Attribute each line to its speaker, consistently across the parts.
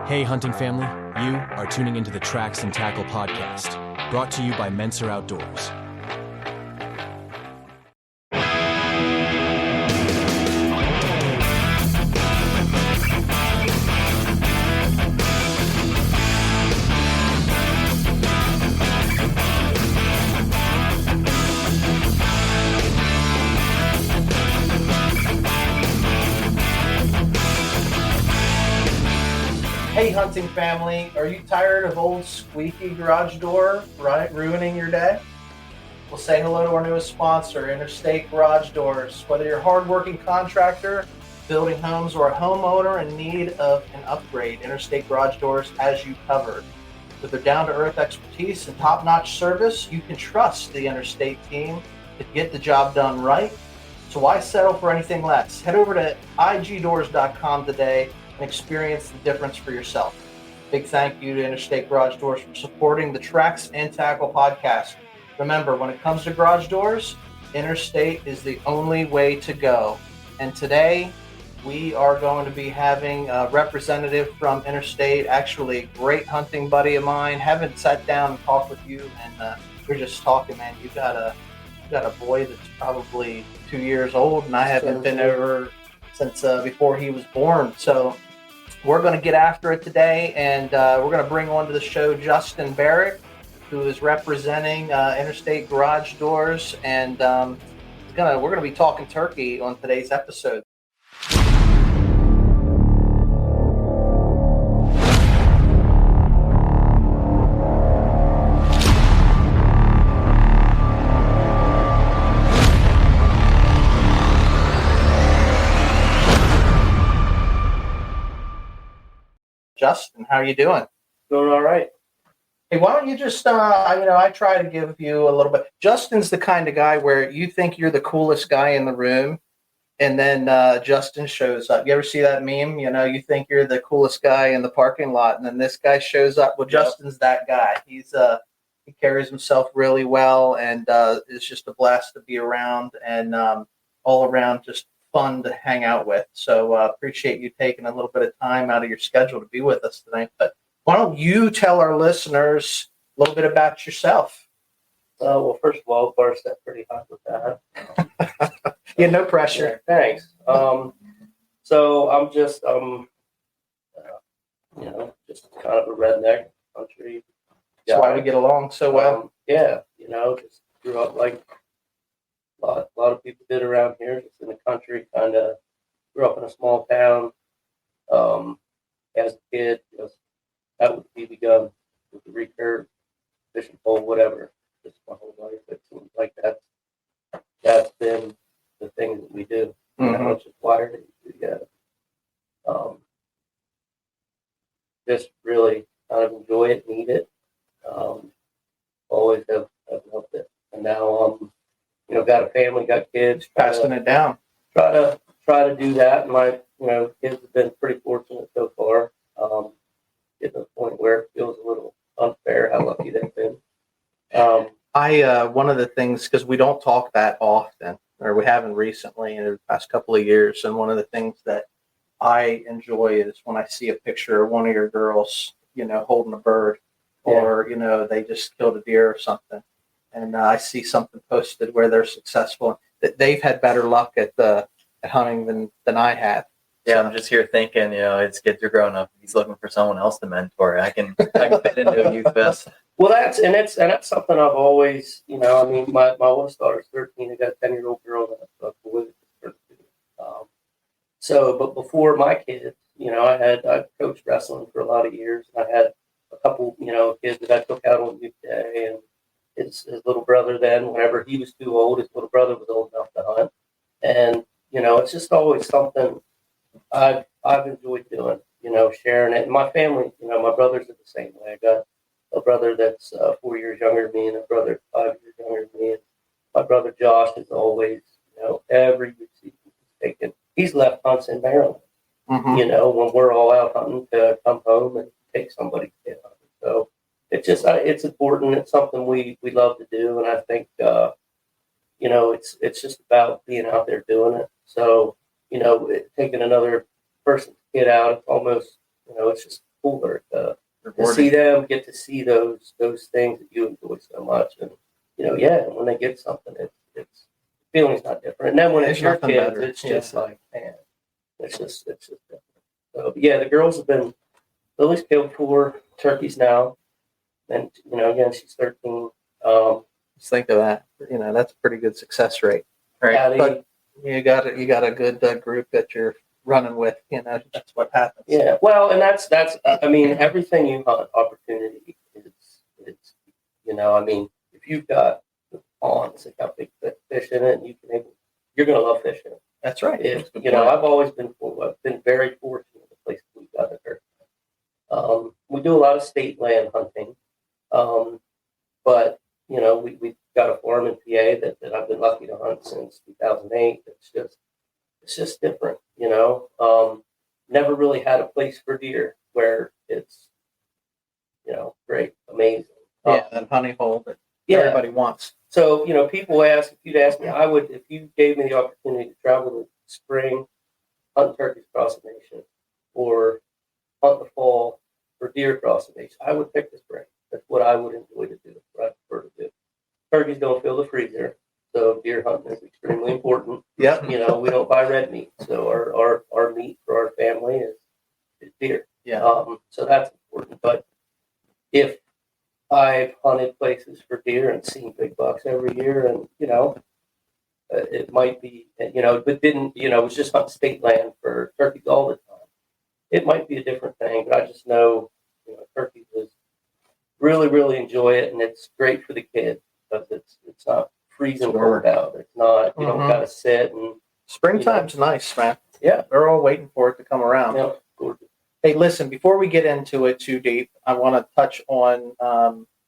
Speaker 1: Hey, hunting family, you are tuning into the Tracks and Tackle podcast, brought to you by Menser Outdoors.
Speaker 2: Hey, hunting family, are you tired of old squeaky garage door ruining your day? Well, say hello to our newest sponsor, Interstate Garage Doors. Whether you're a hardworking contractor, building homes, or a homeowner in need of an upgrade, Interstate Garage Doors has you covered. With their down-to-earth expertise and top-notch service, you can trust the Interstate team to get the job done right. So why settle for anything less? Head over to igdoors.com today and experience the difference for yourself. Big thank you to Interstate Garage Doors for supporting the Tracks and Tackle podcast. Remember, when it comes to garage doors, Interstate is the only way to go. And today, we are going to be having a representative from Interstate, actually a great hunting buddy of mine. Haven't sat down and talked with you, and we're just talking, man. You got a boy that's probably 2 years old, and I haven't been over since before he was born. So we're going to get after it today, and we're going to bring onto the show Justin Barrick, who is representing Interstate Garage Doors, and we're going to be talking turkey on today's episode. Justin, how are you doing?
Speaker 3: Doing all right.
Speaker 2: Hey, why don't you just, I try to give you a little bit. Justin's the kind of guy where you think you're the coolest guy in the room, and then Justin shows up. You ever see that meme? You know, you think you're the coolest guy in the parking lot, and then this guy shows up. Well, Justin's that guy. He carries himself really well, and it's just a blast to be around, and all around just fun to hang out with. So appreciate you taking a little bit of time out of your schedule to be with us tonight. But why don't you tell our listeners a little bit about yourself?
Speaker 3: Well, first of all, Bar set pretty hot with that.
Speaker 2: Yeah, no pressure.
Speaker 3: Yeah, thanks. So I'm just, just kind of a redneck country.
Speaker 2: That's why we get along so well.
Speaker 3: Yeah, just grew up like a lot of people did around here, just in the country. Kind of grew up in a small town. As a kid, that would be begun with the recurve, fishing pole, whatever. Just my whole life. It seems like that's been the thing that we do.
Speaker 2: Mm-hmm.
Speaker 3: It's just wired together. Just really kind of enjoy it, need it. Always have loved it, and now got a family, got kids,
Speaker 2: Passing it down.
Speaker 3: Try to do that. And my kids have been pretty fortunate so far. Getting to the point where it feels a little unfair how lucky they've been.
Speaker 2: One of the things, because we don't talk that often, or we haven't recently in the past couple of years, and one of the things that I enjoy is when I see a picture of one of your girls, holding a bird, or they just killed a deer or something, and I see something posted where they're successful. That they've had better luck at hunting than I have.
Speaker 4: Yeah, I'm just here thinking, his kids are growing up. He's looking for someone else to mentor. I can fit into a youth fest.
Speaker 3: Well, that's something I've always, my oldest daughter's 13. I got a 10-year-old girl and a boy that's 32. But before my kids, I coached wrestling for a lot of years. I had a couple, kids that I took out on youth day, and his little brother then, whenever he was too old, his little brother was old enough to hunt. And, it's just always something I've enjoyed doing, sharing it. And my family, my brothers are the same way. I got a brother that's 4 years younger than me, and a brother 5 years younger than me. And my brother Josh is always, every youth season he's left hunts in Maryland,
Speaker 2: Mm-hmm.
Speaker 3: when we're all out hunting, to come home and take somebody to get hunting. So it's just, it's important. It's something we love to do. And I think, it's just about being out there doing it. So, taking another person's kid out, it's almost, it's just cooler to
Speaker 4: Rewarding.
Speaker 3: see them get to see those things that you enjoy so much. And when they get something, it's feeling's not different. And then when it's your
Speaker 1: nothing
Speaker 3: kids,
Speaker 1: better.
Speaker 3: it's just like, man, it's just different. So the girls have been Lily's killed 4 turkeys now, and again she's 13.
Speaker 5: Just think of that. That's a pretty good success rate.
Speaker 4: Right.
Speaker 3: Addie,
Speaker 5: But you got a good group that you're running with. That's what happens.
Speaker 3: yeah, well, and that's I mean, everything you hunt, opportunity is I mean, if you've got the ponds that got big fish in it, and you're gonna love fishing.
Speaker 5: That's right.
Speaker 3: If I've always been very fortunate in the places we've got it. We do a lot of state land hunting, but we've got a farm in PA that I've been lucky to hunt since 2008. It's just different, Never really had a place for deer where it's great, amazing.
Speaker 5: Yeah, that honey hole that
Speaker 3: Yeah.
Speaker 5: everybody wants.
Speaker 3: So people ask, if you'd ask me, I would, if you gave me the opportunity to travel in the spring, hunt turkeys across the nation, or hunt the fall for deer across the nation, I would pick the spring. That's what I would enjoy to do. What I prefer to do. Turkeys don't fill the freezer, so deer hunting is extremely important.
Speaker 5: Yep.
Speaker 3: We don't buy red meat, so our meat for our family is deer.
Speaker 5: Yeah.
Speaker 3: So that's important. But if I've hunted places for deer and seen big bucks every year, and it might be, but didn't, was just hunting state land for turkeys all the time. It might be a different thing, but I just know, turkeys is really, really enjoy it, and it's great for the kids because it's not freezing cold out. It's not, you don't got to sit and.
Speaker 5: Springtime's nice, man.
Speaker 3: Yeah.
Speaker 5: They're all waiting for it to come around.
Speaker 3: Gorgeous.
Speaker 5: Hey, listen, before we get into it too deep, I want to touch on,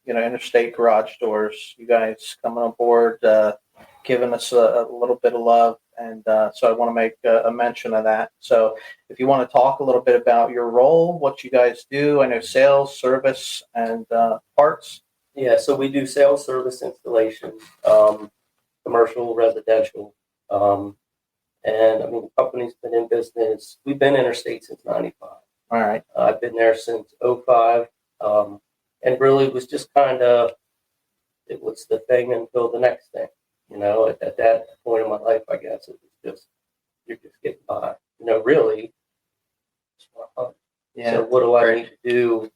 Speaker 5: interstate garage doors. You guys coming on board, giving us a little bit of love. And so I want to make a mention of that. So if you want to talk a little bit about your role, what you guys do, I know sales, service, and parts.
Speaker 3: Yeah, so we do sales, service, installation, commercial, residential. And I mean, the company's been in business. We've been interstate since 95.
Speaker 5: All right.
Speaker 3: I've been there since 05. And really it was just kind of, it was the thing until the next thing. At that point in my life, I guess it was just, you're just getting by. Really,
Speaker 5: Yeah.
Speaker 3: so what do I need to do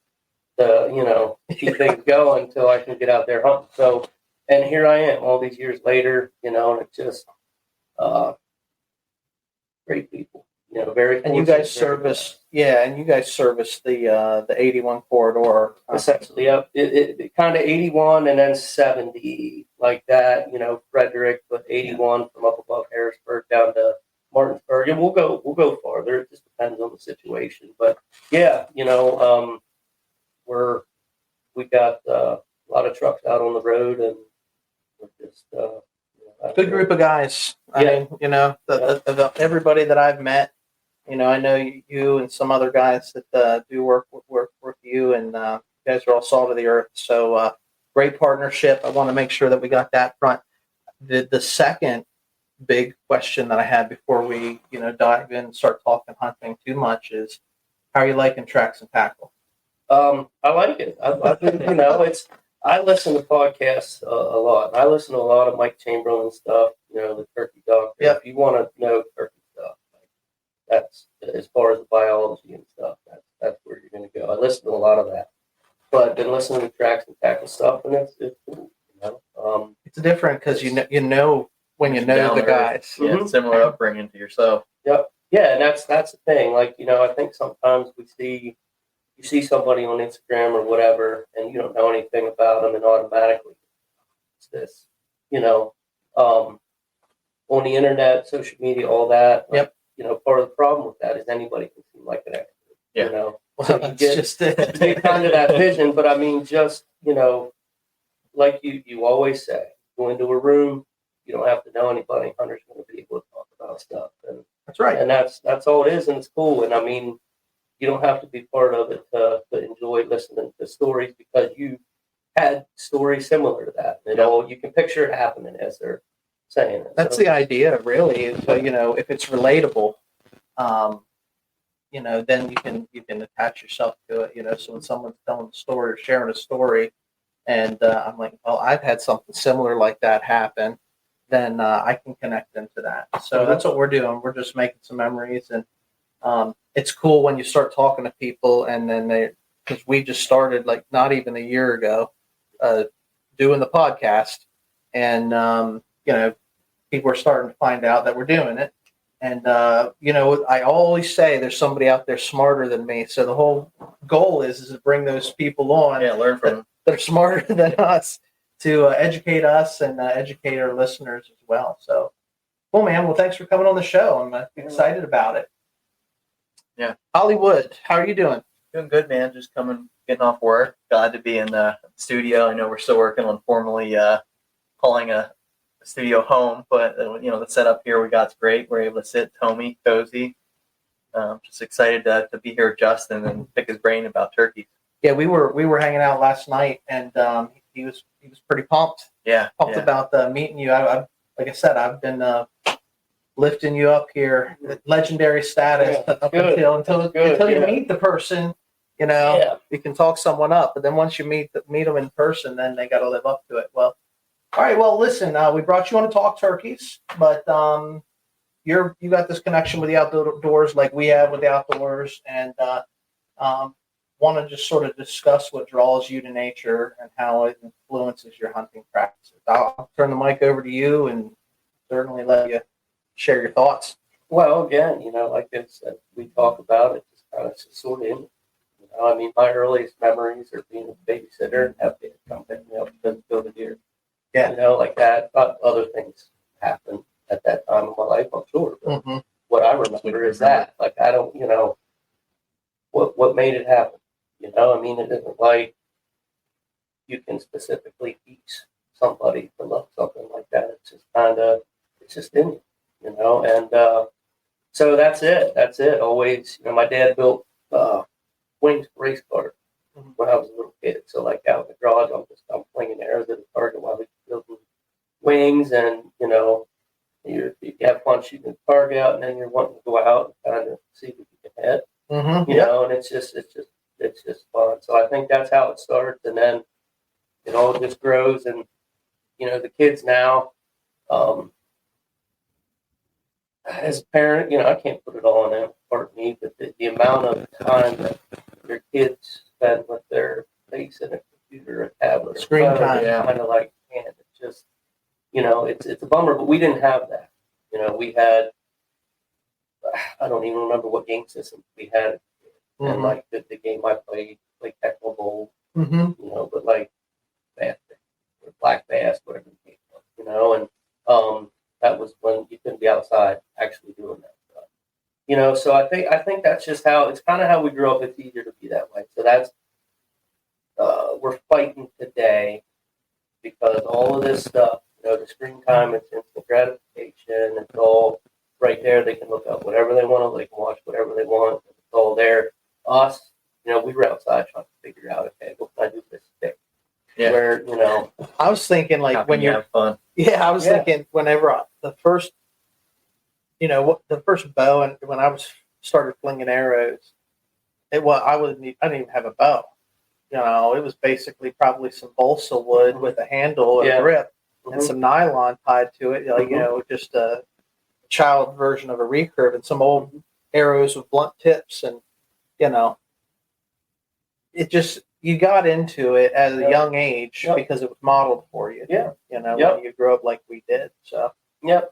Speaker 3: to, keep things going until I can get out there hunting? So, and here I am all these years later, and it's just great people, very.
Speaker 5: And you guys service, the 81 corridor.
Speaker 3: Essentially, yep. It kind of 81 and then 70 like that, Frederick, but 81 from up above Harrisburg down to Martinsburg, and we'll go farther. It just depends on the situation, but yeah, we got a lot of trucks out on the road, and we're just
Speaker 5: Good group of guys. I mean, everybody that I've met, I know you and some other guys that do work with you, and you guys are all salt of the earth. So great partnership. I want to make sure that we got that front. The second big question that I had before we dive in and start talking hunting too much is, how are you liking Tracks and Tackle?
Speaker 3: I like it. I listen to podcasts a lot. I listen to a lot of Mike Chamberlain stuff, the turkey doctor.
Speaker 5: Yeah.
Speaker 3: If you want to know turkey stuff, that's as far as the biology and stuff, that's where you're going to go. I listen to a lot of that. But I've been listening to Tracks and Tackle stuff, and it's cool.
Speaker 5: It's different because when you know the guys.
Speaker 4: Yeah, similar upbringing to yourself.
Speaker 3: Yep. Yeah, and that's the thing. Like, I think sometimes you see somebody on Instagram or whatever, and you don't know anything about them, and automatically it's this, on the internet, social media, all that.
Speaker 5: Yep.
Speaker 3: Part of the problem with that is anybody can seem like an expert.
Speaker 4: Yeah.
Speaker 5: Well,
Speaker 3: So
Speaker 5: that's
Speaker 3: you
Speaker 5: just
Speaker 3: get kind of that vision, but I mean, just like you always say, go into a room, you don't have to know anybody. Hunter's going to be able to talk about stuff, and
Speaker 5: That's right.
Speaker 3: and that's all it is, and it's cool. And I mean, you don't have to be part of it to enjoy listening to stories, because you had stories similar to that. You can picture it happening as they're saying it.
Speaker 5: That's the idea, really. Is if it's relatable, then you can attach yourself to it. So when someone's telling a story or sharing a story, and I'm like, well, I've had something similar like that happen, then I can connect them to that. So that's what we're doing. We're just making some memories, and it's cool when you start talking to people, and then because we just started like not even a year ago doing the podcast, and people are starting to find out that we're doing it. And, I always say there's somebody out there smarter than me. So the whole goal is to bring those people on.
Speaker 4: Yeah, learn from them.
Speaker 5: That are smarter than us to educate us and educate our listeners as well. So, cool, man. Well, thanks for coming on the show. I'm excited about it.
Speaker 4: Yeah.
Speaker 5: Hollywood, how are you doing?
Speaker 4: Doing good, man. Just getting off work. Glad to be in the studio. I know we're still working on formally calling a studio home, but the setup here we got's great. We're able to sit cozy. Just excited to be here with Justin and pick his brain about turkeys.
Speaker 5: Yeah, we were hanging out last night, and he was pretty pumped. Pumped about meeting you. I like I said, I've been lifting you up here, legendary status until you meet the person. You can talk someone up, but then once you meet them in person, then they got to live up to it. Well. All right. Well, listen. We brought you on to talk turkeys, but you got this connection with the outdoors, like we have with the outdoors, and want to just sort of discuss what draws you to nature and how it influences your hunting practices. I'll turn the mic over to you, and certainly let you share your thoughts.
Speaker 3: Well, again, like I said, we talk about it, just kind of sort of in. My earliest memories are being a babysitter and having to come pick me up and go to deer.
Speaker 5: Yeah.
Speaker 3: Like that. But other things happened at that time of my life, I'm sure. But what I remember is that. Like, I don't, what made it happen? It isn't like you can specifically teach somebody to love something like that. It's just it's just in you, And so that's it. That's it. Always, my dad built wings for race cars when I was a little kid. So like out in the garage, I'm flinging arrows at the target while he's building wings, and you have fun shooting the target out, and then you're wanting to go out and kind of see what you can hit. And it's just fun. So I think that's how it starts, and then it all just grows. And the kids now, as a parent, I can't put it all on them, pardon me, but the amount of time that your kids spend with their face in a computer, a tablet,
Speaker 5: screen time,
Speaker 3: kind of like, man, it's just, it's a bummer. But we didn't have that. We had, I don't even remember what game system we had, and like the game I played, like Tecmo Bowl, but like Bass or Black Bass, whatever the game was, and that was when you couldn't be outside actually doing that stuff. So I think that's just how it's kind of how we grew up. It's easier to be that way. So that's we're fighting today because all of this stuff, the screen time, it's instant gratification. It's all right there. They can look up whatever they want. They can watch whatever they want. It's all there. Us, we were outside trying to figure out, okay, what can I do with this stick?
Speaker 4: Yeah.
Speaker 3: Where,
Speaker 5: I was thinking like when you
Speaker 4: have fun.
Speaker 5: Yeah, I was thinking whenever the first bow, and when I started flinging arrows, I didn't even have a bow. It was basically probably some balsa wood with a handle and a grip and some nylon tied to it, just a child version of a recurve and some old arrows with blunt tips, and it just, you got into it at a young age because it was modeled for you. When you grew up like we did. So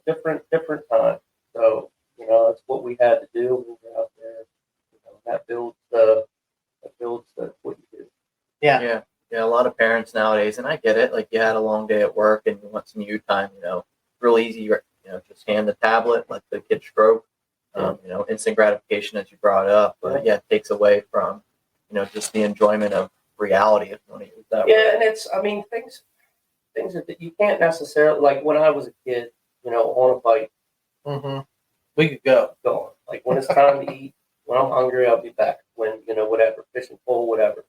Speaker 3: different time. So that's what we had to do. We were out there. That builds what you do.
Speaker 4: Yeah. A lot of parents nowadays, and I get it. Like, you had a long day at work and you want some you time. Real easy. Just hand the tablet, let the kid stroke. Instant gratification, as you brought up. But it takes away from just the enjoyment of reality, if you want to use that word.
Speaker 3: And it's, things that you can't necessarily, like when I was a kid, on a bike,
Speaker 5: we could go.
Speaker 3: Going. Like when it's time to eat, when I'm hungry, I'll be back. When, whatever, fishing pole, whatever.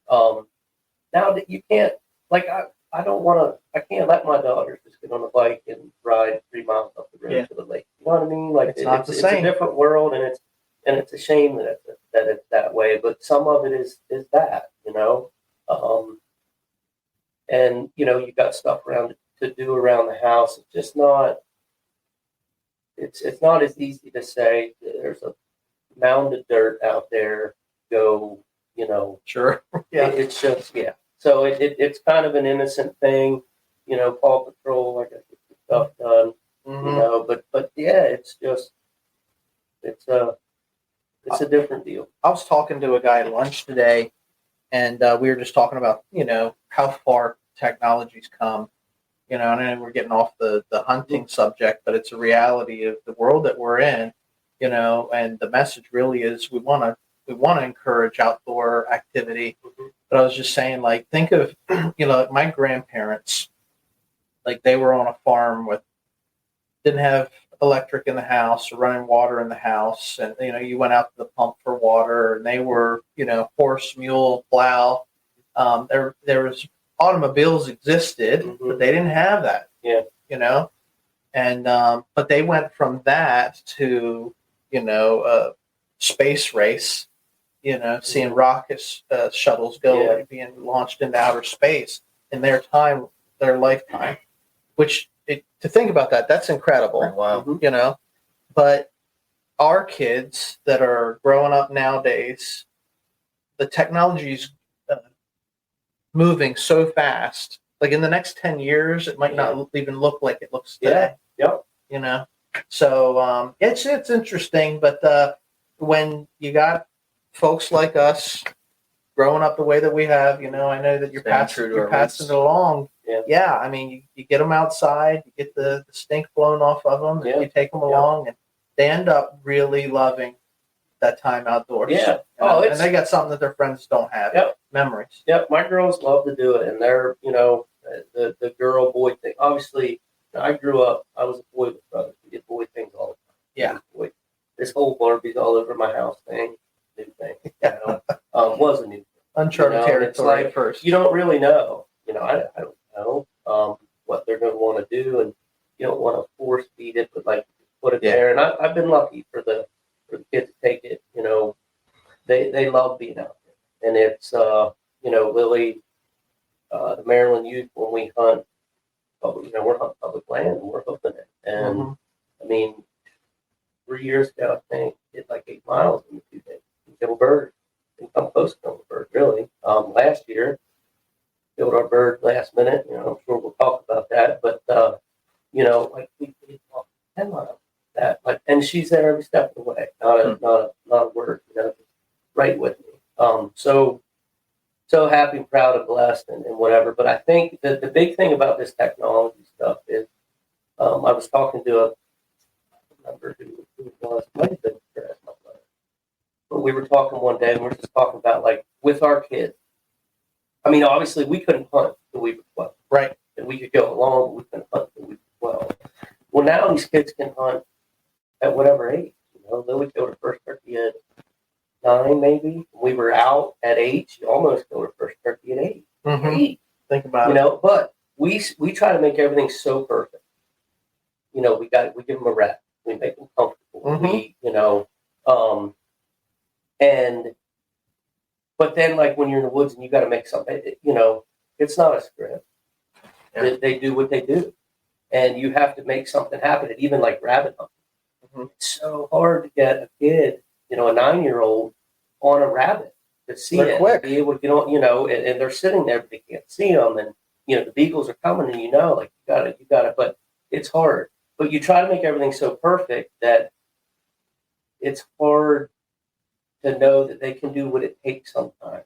Speaker 3: Now that you can't, like, I can't let my daughter just get on a bike and ride 3 miles up the road to the lake. You know what I mean? Like,
Speaker 5: it's not the same.
Speaker 3: It's a different world, and and it's a shame that it's that way. But some of it is that, and you got stuff around to do around the house. It's just not. It's not as easy to say there's a mound of dirt out there. Go,
Speaker 5: Sure. Yeah.
Speaker 3: It's just So it's kind of an innocent thing, Paw Patrol. I got stuff done, But yeah, it's just it's a different deal.
Speaker 5: I was talking to a guy at lunch today, and we were just talking about how far technology's come. And I know we're getting off the hunting subject, but it's a reality of the world that we're in. And the message really is we want to encourage outdoor activity. But I was just saying, like, think of my grandparents, like they were on a farm didn't have electric in the house or running water in the house, and you went out to the pump for water, and they were horse, mule, plow. There was automobiles existed, but they didn't have that. And but they went from that to a space race, seeing rocket shuttles being launched into outer space in their lifetime, which to think about that's incredible.
Speaker 4: Wow.
Speaker 5: But our kids that are growing up nowadays, the technology's moving so fast. Like in the next 10 years, it might not even look like it looks today. So it's interesting, but when you got folks like us growing up the way that we have, I know that you're passing it along. I mean, you get them outside, you get the stink blown off of them, and you take them along, and they end up really loving that time outdoors. And they got something that their friends don't have. Memories.
Speaker 3: My girls love to do it, and they're the girl boy thing. Obviously, I grew up. I was a boy with brothers. We did boy things all the time. Boy, this whole Barbies all over my house thing, new thing. Was a new thing.
Speaker 5: Uncharted territory at first.
Speaker 3: You don't really know. I don't know what they're going to want to do, and you don't want to force feed it, but like put it there. And I've been lucky for the kids to take it. They love being out there, and it's Lily, the Maryland youth, when we hunt, we're hunting public land and we're hooking it. And I mean, 3 years ago, I think did like 8 miles in the 2 days. Kill a bird. Didn't come close to killing a bird, really. Last year, killed our bird last minute. I'm sure we'll talk about that. But like we walked 10 miles. That and she's there every step of the way. Not a word. Just right with me. So happy, proud, and blessed, and whatever. But I think that the big thing about this technology stuff is, I was talking to I don't remember who it was. It might have been Chris, my brother. But we were talking one day, and we were just talking about like with our kids. I mean, obviously, we couldn't hunt till we were 12.
Speaker 5: Right.
Speaker 3: And we could go along, but we couldn't hunt till we were 12. Well, now these kids can hunt at whatever age. Lily killed her first turkey at 9, maybe. We were out at 8. She almost killed her first turkey at 8. 8.
Speaker 5: Think about it.
Speaker 3: But we try to make everything so perfect. We give them a rat. We make them comfortable. But then like when you're in the woods and you got to make something, it's not a script. They do what they do, and you have to make something happen. And even like rabbit hunting, it's so hard to get a kid, a 9-year-old on a rabbit to see
Speaker 5: They're
Speaker 3: it,
Speaker 5: quick.
Speaker 3: be able to get on, and they're sitting there, but they can't see them, and the beagles are coming, and like you got it, but it's hard. But you try to make everything so perfect that it's hard to know that they can do what it takes sometimes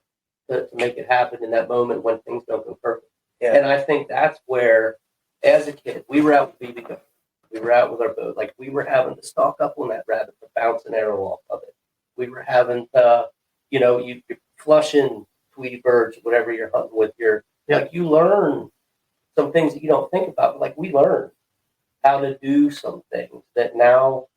Speaker 3: to make it happen in that moment when things don't go perfect. And I think that's where, as a kid, we were out with BB guns. We were out with our boat. Like, we were having to stalk up on that rabbit to bounce an arrow off of it. We were having to, you're flushing Tweety birds, whatever you're hunting with. Like, you learn some things that you don't think about. Like, we learned how to do some things that now,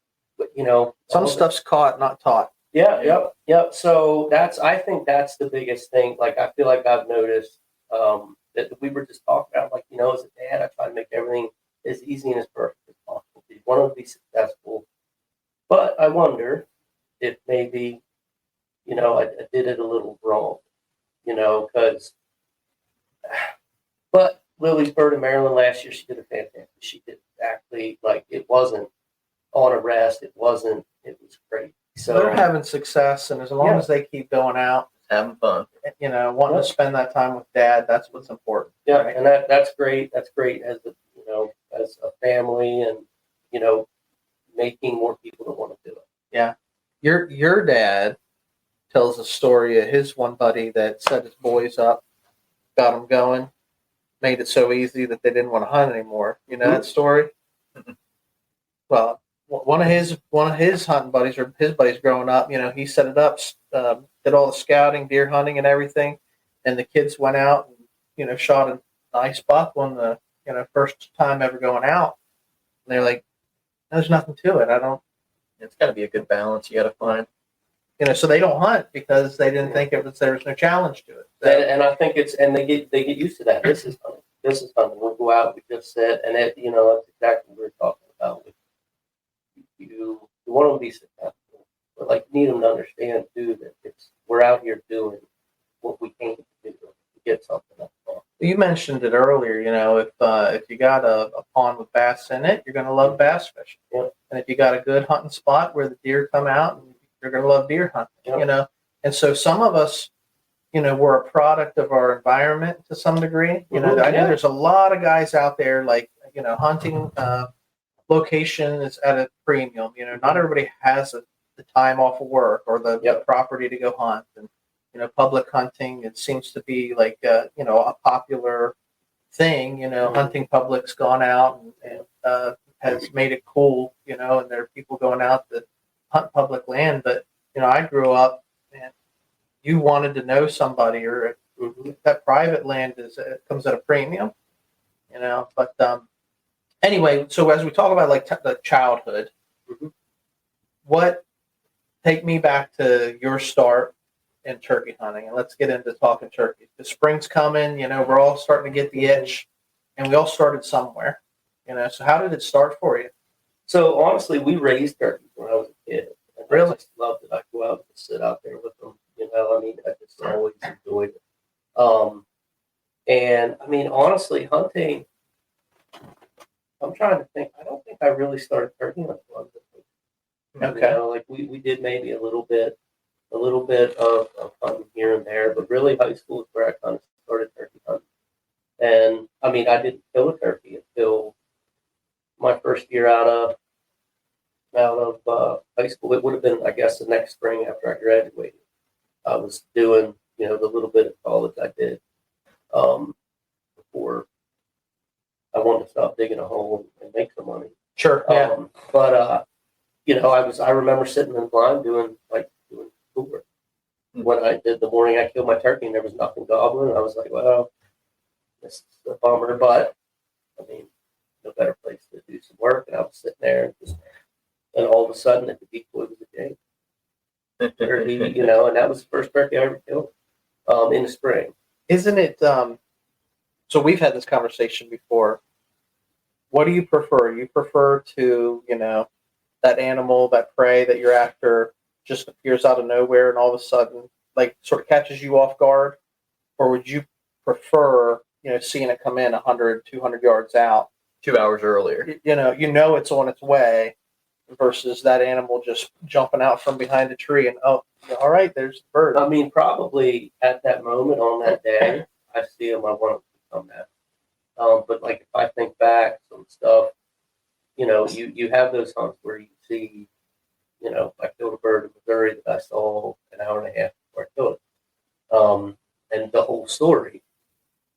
Speaker 5: some stuff's caught, not taught.
Speaker 3: Yep. So I think that's the biggest thing. Like, I feel like I've noticed that we were just talking about, like, as a dad, I try to make everything as easy and as perfect as possible. You want to be successful. But I wonder, if maybe, I did it a little wrong, because, but Lily's bird in Maryland last year, she did a fantastic. She did exactly like it wasn't on a rest. It was great. So
Speaker 5: they're having success, and as long as they keep going out,
Speaker 4: Having fun.
Speaker 5: Wanting to spend that time with dad, that's what's important.
Speaker 3: Yeah,
Speaker 5: right?
Speaker 3: and that's great. That's great as as a family, and making more people that want to do it.
Speaker 5: Yeah. Your dad tells a story of his one buddy that set his boys up, got them going, made it so easy that they didn't want to hunt anymore. You know that story? Well, one of his hunting buddies or his buddies growing up, he set it up, did all the scouting, deer hunting, and everything, and the kids went out and shot a nice buck on the first time ever going out. And they're like, "There's nothing to it. I don't."
Speaker 4: It's got to be a good balance you got to find.
Speaker 5: So they don't hunt because they didn't think there was no challenge to it. So,
Speaker 3: And I think they get used to that. This is hunting. This is hunting. We go out, we just sit, and that's exactly what we're talking about. You want them to be successful, but you need them to understand too that we're out here doing what we came to do to get something up.
Speaker 5: you mentioned it earlier. If you got a pond with bass in it, you're going to love bass fishing.
Speaker 3: Yeah.
Speaker 5: And if you got a good hunting spot where the deer come out, you're going to love deer hunting.
Speaker 3: Yeah.
Speaker 5: And so some of us, we're a product of our environment to some degree. I know there's a lot of guys out there hunting location is at a premium. Not everybody has the time off of work or the property to go hunt. And public hunting, it seems to be a popular thing. Hunting public's gone out and has made it cool. And there are people going out that hunt public land. But I grew up and you wanted to know somebody, or that private land comes at a premium. But anyway, so as we talk about the childhood, take me back to your start in turkey hunting, and let's get into talking turkeys. The spring's coming, we're all starting to get the itch, and we all started somewhere. So how did it start for you?
Speaker 3: So honestly, we raised turkeys when I was a kid. And
Speaker 5: Really?
Speaker 3: I just loved it. I go out and sit out there with them. I just always enjoyed it. And honestly, hunting. I'm trying to think. I don't think I really started turkey hunting when I was a kid.
Speaker 5: Okay.
Speaker 3: We did maybe a little bit of hunting here and there, but really high school is where I kind of started turkey hunting. And I didn't kill a turkey until my first year out of high school. It would have been, I guess, the next spring after I graduated. I was doing, the little bit of college I did before I wanted to stop digging a hole and make some money.
Speaker 5: Sure. Yeah.
Speaker 3: I remember sitting in the blind doing schoolwork. When I did the morning I killed my turkey and there was nothing gobbling, I was like, well, this is a bummer, but no better place to do some work. And I was sitting there and all of a sudden the decoy was a jay. And that was the first turkey I ever killed in the spring.
Speaker 5: Isn't it? So we've had this conversation before. What do you prefer? You prefer to, that animal, that prey that you're after just appears out of nowhere and all of a sudden, sort of catches you off guard? Or would you prefer, seeing it come in 100, 200 yards out?
Speaker 4: 2 hours earlier.
Speaker 5: It's on its way versus that animal just jumping out from behind a tree and, all right, there's the bird.
Speaker 3: Probably at that moment on that day, I see him, I want to come at. But if I think back some stuff, you have those hunts where you see, I killed a bird in Missouri that I saw an hour and a half before I killed it. And the whole story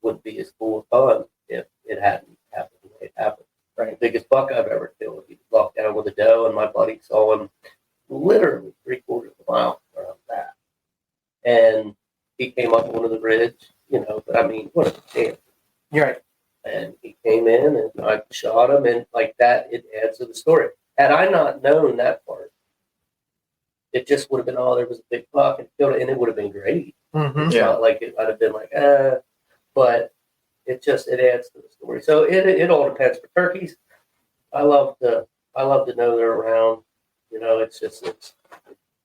Speaker 3: would be as full of fun if it hadn't happened the way it happened. Right. The biggest buck I've ever killed. He walked down with a doe, and my buddy saw him literally 3/4 of a mile around that. And he came up one of the ridge, but what a chance.
Speaker 5: You're right.
Speaker 3: And he came in, and I shot him, and that, it adds to the story. Had I not known that part, it just would have been, there was a big buck and killed it, and it would have been great.
Speaker 5: Mm-hmm.
Speaker 3: It's not like I'd have been but it adds to the story. So it all depends. For turkeys, I love to know they're around.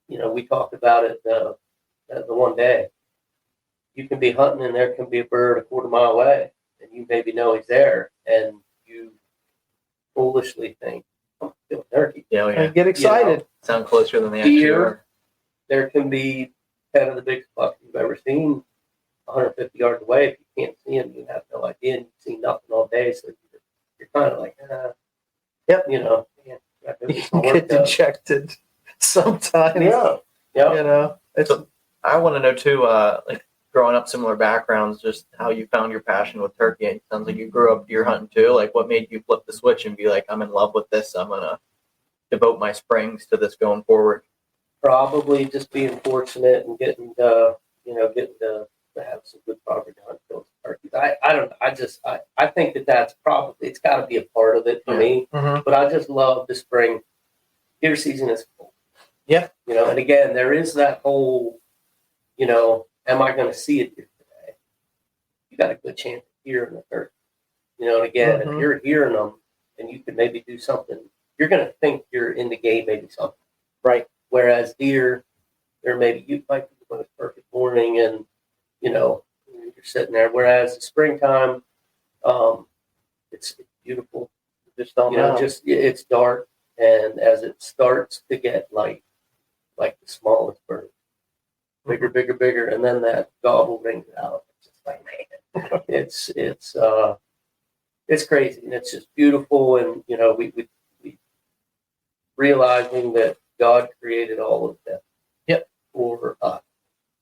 Speaker 3: we talked about it the one day. You can be hunting and there can be a bird a quarter mile away, and you maybe know he's there, and you foolishly think, "I'm killing turkey."
Speaker 4: Yeah, yeah.
Speaker 5: And get excited.
Speaker 4: Sound closer than they actually
Speaker 3: Deer,
Speaker 4: are.
Speaker 3: there can be 10 of the biggest bucks you've ever seen 150 yards away. If you can't see them, you have no idea, and you've seen nothing all day, so you're kind of like,
Speaker 5: Yep.
Speaker 3: man,
Speaker 5: You can get dejected sometimes.
Speaker 3: Yeah.
Speaker 5: It's
Speaker 4: So I want to know too, like growing up, similar backgrounds, just how you found your passion with turkey. It sounds like you grew up deer hunting too. Like, what made you flip the switch and be like, I'm in love with this. I'm gonna devote my springs to this going forward.
Speaker 3: Probably just being fortunate and getting to have some good property to hunt those turkeys. I don't know. I think that's probably, it's got to be a part of it for me.
Speaker 5: Mhm.
Speaker 3: But I just love the spring. Deer season is cool.
Speaker 5: Yeah.
Speaker 3: And again, there is that whole, am I going to see it here today? You got a good chance of hearing the turkey. And again, if
Speaker 5: Mhm.
Speaker 3: you're hearing them and you could maybe do something, you're going to think you're in the game, maybe something.
Speaker 5: right.
Speaker 3: Whereas deer, there maybe you might be the most perfect morning and, you're sitting there. Whereas the springtime, it's beautiful.
Speaker 5: Just don't know.
Speaker 3: It's dark. And as it starts to get light, like the smallest bird, bigger, bigger, bigger, and then that gobble rings out. It's just like, man, it's crazy, and it's just beautiful. And we realizing that God created all of that,
Speaker 5: yep,
Speaker 3: for us,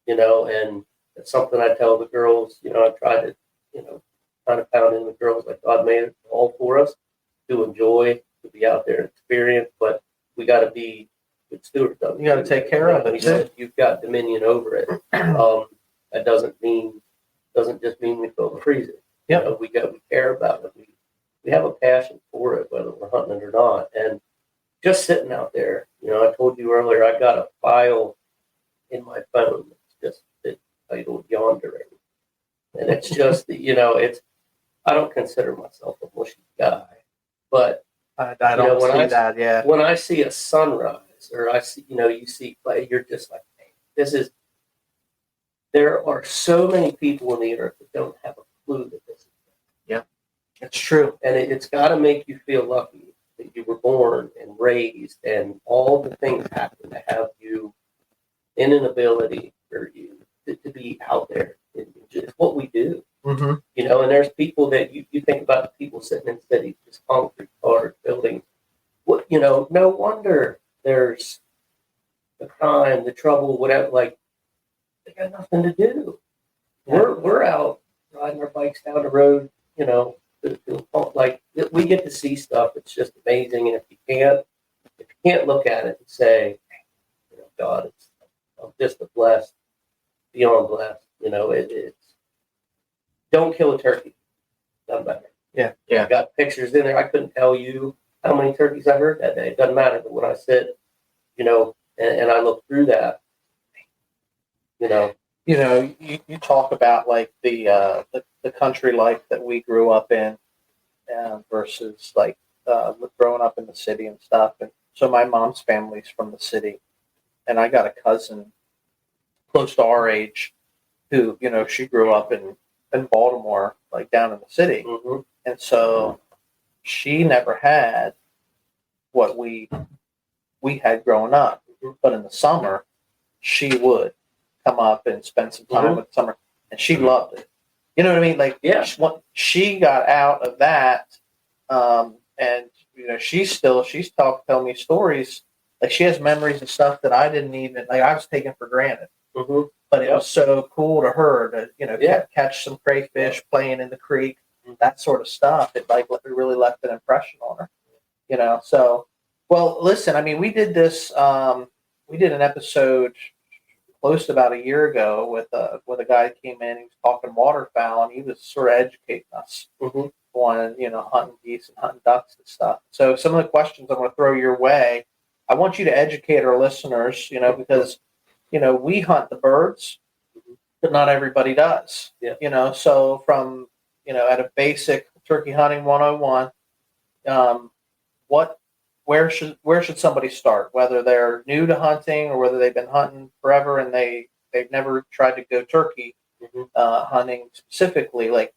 Speaker 3: and it's something I tell the girls. I try to, kind of pound in the girls like God made it all for us to enjoy, to be out there and experience, but we got to be good stewards of it.
Speaker 5: You got to take care of it too.
Speaker 3: You've got dominion over it. That doesn't just mean we throw and freeze it.
Speaker 5: Yeah,
Speaker 3: we care about it. We have a passion for it, whether we're hunting it or not. And just sitting out there, I told you earlier, I got a file in my phone that's just titled Yondering, and it's just I don't consider myself a mushy guy, but
Speaker 5: I don't see that. Yeah,
Speaker 3: when I see a sunrise or I see, you see play, you're just like, hey, there are so many people on the earth that don't have a clue that this is.
Speaker 4: Yeah,
Speaker 5: it's true.
Speaker 3: And it's got to make you feel lucky that you were born and raised and all the things happen to have you in an ability for you to be out there. It's what we do.
Speaker 5: Mm-hmm.
Speaker 3: And there's people that you think about the people sitting in cities, just concrete cars, buildings. What no wonder there's the crime, the trouble, whatever. Like they got nothing to do.
Speaker 5: Yeah.
Speaker 3: We're out riding our bikes down the road. Like we get to see stuff. It's just amazing. And if you can't look at it and say, God, I'm just a blessed, beyond blessed. It's don't kill a turkey. Doesn't matter.
Speaker 5: Yeah.
Speaker 3: I got pictures in there. I couldn't tell you how many turkeys I heard that day. It doesn't matter. But when I sit, and I look through that,
Speaker 5: you talk about like the country life that we grew up in versus like growing up in the city and stuff. And so my mom's family's from the city, and I got a cousin close to our age who, she grew up in Baltimore, like down in the city.
Speaker 3: mm-hmm.
Speaker 5: And so she never had what we had growing up. But in the summer, she would come up and spend some time with summer, and she loved it. You know what I mean? Like,
Speaker 3: yeah,
Speaker 5: she got out of that, and she's telling me stories. Like, she has memories of stuff that I didn't even I was taking for granted.
Speaker 3: Mm-hmm.
Speaker 5: But it was so cool to her to catch some crayfish, playing in the creek, that sort of stuff. It really left an impression on her. So, well, listen, I mean, we did this. We did an episode close to about a year ago with a guy that came in. He was talking waterfowl, and he was sort of educating us on hunting geese and hunting ducks and stuff. So some of the questions I'm going to throw your way, I want you to educate our listeners. Because we hunt the birds, but not everybody does.
Speaker 3: Yeah.
Speaker 5: So from at a basic turkey hunting 101, what
Speaker 2: where should somebody start? Whether they're new to hunting or whether they've been hunting forever and they've never tried to go turkey hunting specifically, like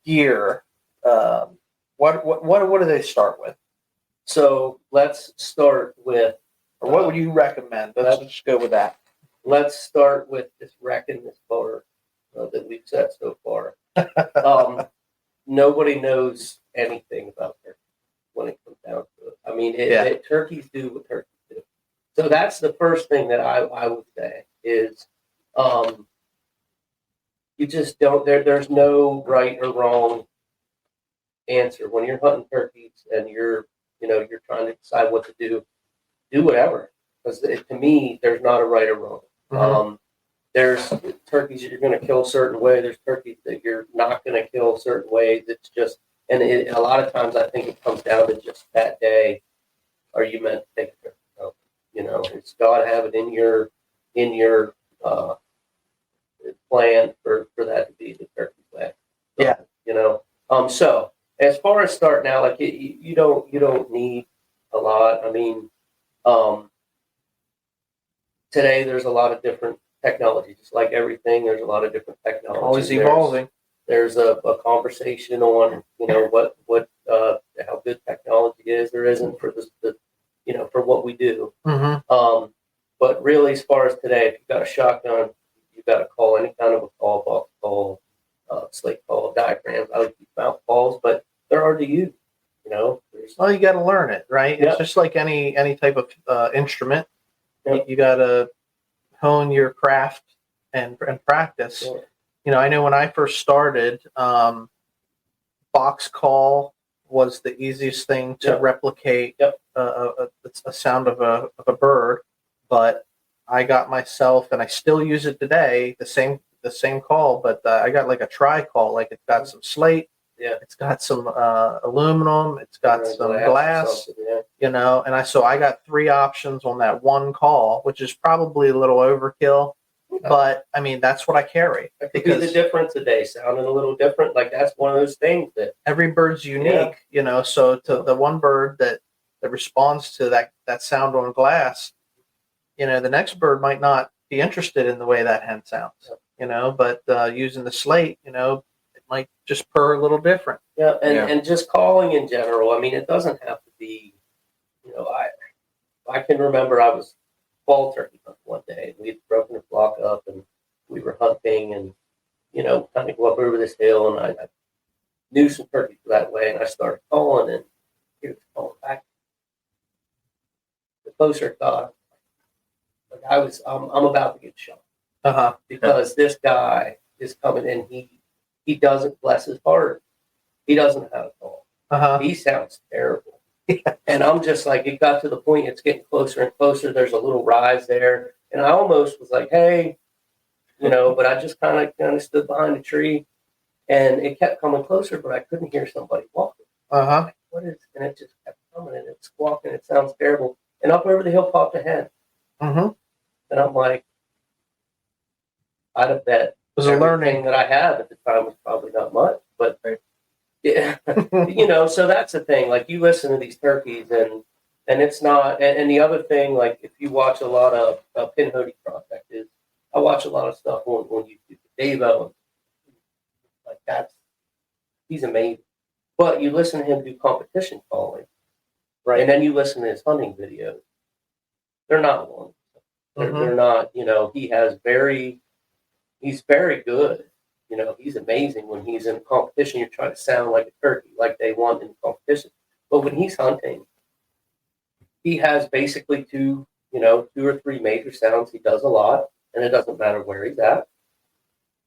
Speaker 2: gear. What do they start with?
Speaker 3: So let's start with,
Speaker 2: Or what would you recommend? Let's just go with that.
Speaker 3: let's start with this wrecking this bar that we've set so far. Nobody knows anything about turkey when it comes down to it. I mean, turkeys do what turkeys do. So that's the first thing that I would say is, you just don't. There's no right or wrong answer when you're hunting turkeys and you're trying to decide what to do. Do whatever, because to me, there's not a right or wrong.
Speaker 2: Mhm.
Speaker 3: There's turkeys that you're going to kill a certain way. There's turkeys that you're not going to kill certain ways. It's just, and a lot of times I think it comes down to just that day. Are you meant to take a turkey? No. It's got to have it in your plan for that to be the turkey way.
Speaker 2: Yeah.
Speaker 3: So as far as starting out, like you don't need a lot. I mean, today there's a lot of different technology, just like everything. There's a lot of different technology.
Speaker 2: Always evolving.
Speaker 3: There's a conversation on what how good technology is or isn't for the for what we do.
Speaker 2: Mm-hmm.
Speaker 3: But really, as far as today, if you've got a shotgun, you've got to call any kind of a call, box call, slate call, diagrams. I like to use mouth calls, but they're hard to use.
Speaker 2: Well, you got to learn it, right?
Speaker 3: Yeah.
Speaker 2: It's just like any type of instrument.
Speaker 3: Yeah.
Speaker 2: You got to hone your craft and practice.
Speaker 3: Yeah.
Speaker 2: I know when I first started, box call was the easiest thing to replicate a sound of a bird, but I got myself, and I still use it today, the same call, but I got like a tri-call, like it's got some slate, it's got some aluminum, it's got some glass, and I got 3 options on that one call, which is probably a little overkill. But I mean, that's what I carry.
Speaker 3: That could be the difference today, sounding a little different. Like that's one of those things that
Speaker 2: every bird's unique, So to the one bird that responds to that sound on glass, the next bird might not be interested in the way that hen sounds, But using the slate, it might just purr a little different.
Speaker 3: Yeah, and just calling in general. I mean, it doesn't have to be. I can remember I was fall turkey hunt one day, and we had broken the flock up, and we were hunting, and kind of go up over this hill, and I knew some turkeys that way, and I started calling, and he was calling back. The closer it got, I'm about to get shot because this guy is coming, and he doesn't, bless his heart, he doesn't know how to call. He sounds terrible. And I'm just like, it got to the point, it's getting closer and closer. There's a little rise there. And I almost was like, hey, but I just kind of stood behind a tree, and it kept coming closer, but I couldn't hear somebody walking. Like, what is, and it just kept coming, and it's squawking. It sounds terrible. And up over the hill popped a hen. And I'm like, I'd have bet
Speaker 2: it was a learning
Speaker 3: that I had at the time was probably not much, but yeah, so that's the thing. Like, you listen to these turkeys, and it's not. And the other thing, like, if you watch a lot of Pinhoti prospectors, I watch a lot of stuff on YouTube. Dave Owens, like he's amazing. But you listen to him do competition calling, right? And then you listen to his hunting videos. They're not long. They're not. He's very good. He's amazing when he's in competition. You're trying to sound like a turkey, like they want in competition. But when he's hunting, he has basically two or three major sounds. He does a lot, and it doesn't matter where he's at.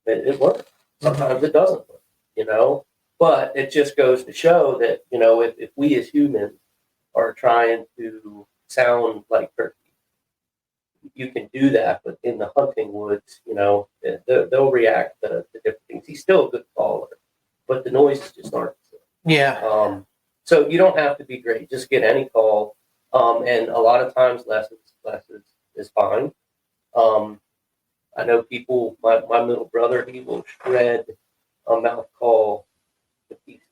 Speaker 3: It works. Sometimes it doesn't work, But it just goes to show that, if we as humans are trying to sound like turkey, you can do that, but in the hunting woods, they'll react to different things. He's still a good caller, but the noises just aren't.
Speaker 2: Yeah.
Speaker 3: So you don't have to be great. Just get any call, and a lot of times less is fine. I know people. My middle brother, he will shred a mouth call to pieces.